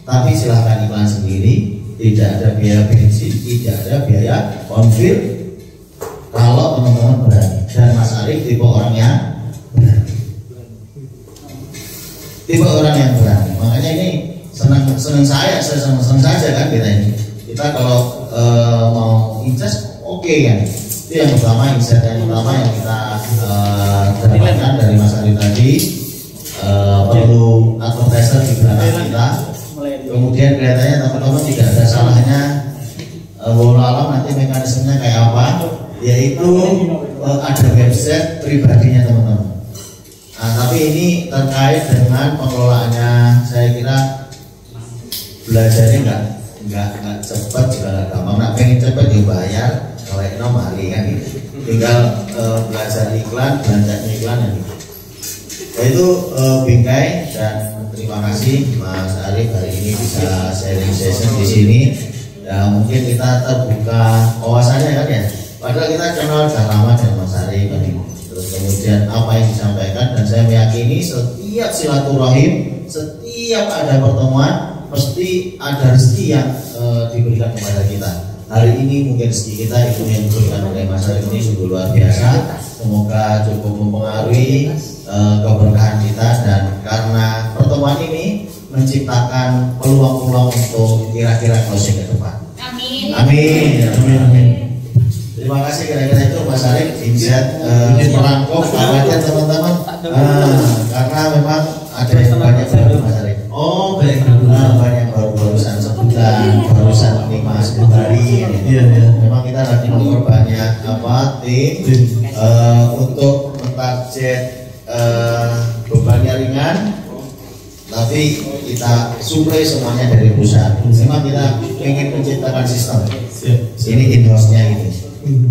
Tapi silahkan iklan sendiri, tidak ada biaya bensin, tidak ada biaya konfir. Kalau teman-teman berani, dan Mas Arif tipe orang yang berani. Makanya ini senang saya senang saja kan kita ini. Kita kalau mau incas oke kan. Itu yang pertama, insight yang pertama yang kita dapatkan dari Mas Arif tadi. Perlu advertiser di belakang kita. Kemudian kelihatannya teman-teman tidak ada salahnya walau alam nanti mekanismenya kayak apa, yaitu ada website pribadinya teman-teman. Nah, tapi ini terkait dengan pengelolaannya, saya kira belajarnya nggak cepat juga nggak gampang. Nah, pengen cepat ya bayar, kalau ekonom hari kan gitu. Tinggal belajar iklan, belanjanya iklan ya gitu. Itu bingkai, dan terima kasih Mas Arif hari ini bisa sharing session di sini. Ya mungkin kita terbuka wawasannya kan ya. Padahal kita kenal sudah lama dengan Mas Arif kan ini. Terus kemudian apa yang disampaikan, dan saya meyakini setiap silaturahim, setiap ada pertemuan pasti ada rezeki yang diberikan kepada kita. Hari ini mungkin rezeki kita itu yang diberikan oleh Mas Arif ini sungguh luar biasa. Semoga cukup mempengaruhi keberkahan kita, dan karena pertemuan ini menciptakan peluang-peluang untuk kira-kira closing ke depan. Amin. Terima kasih, kira-kira itu Mas Arif insight merangkum awalnya teman-teman, karena memang ada yang banyak baru Mas Arif. Oh baik, banyak barusan sebulan, barusan 5 hari. Memang kita lagi memperbanyak tim untuk mentarget bebannya ringan, tapi kita suplai semuanya dari perusahaan. Memang kita ingin menciptakan sistem. Ini in-house-nya ini.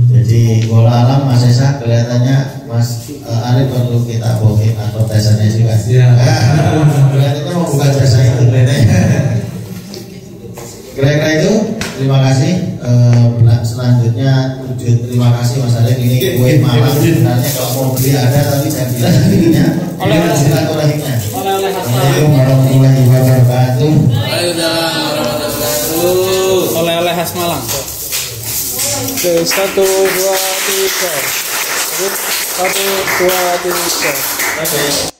Jadi bola alam Mas Esa kelihatannya Mas Arif perlu kita booking atau tesannya juga. Kelihatannya mau buka jasa itu kira-kira itu. Terima kasih. Selanjutnya terima kasih Mas Arif, ini kue malam sebenarnya kalau mau beli ada tapi jangan bilang belinya. Oleh silaturahimnya. Assalamualaikum warahmatullahi wabarakatuh. Oleh-oleh khas Malang. Oke, 1, 2, 3. 1, 2, 3.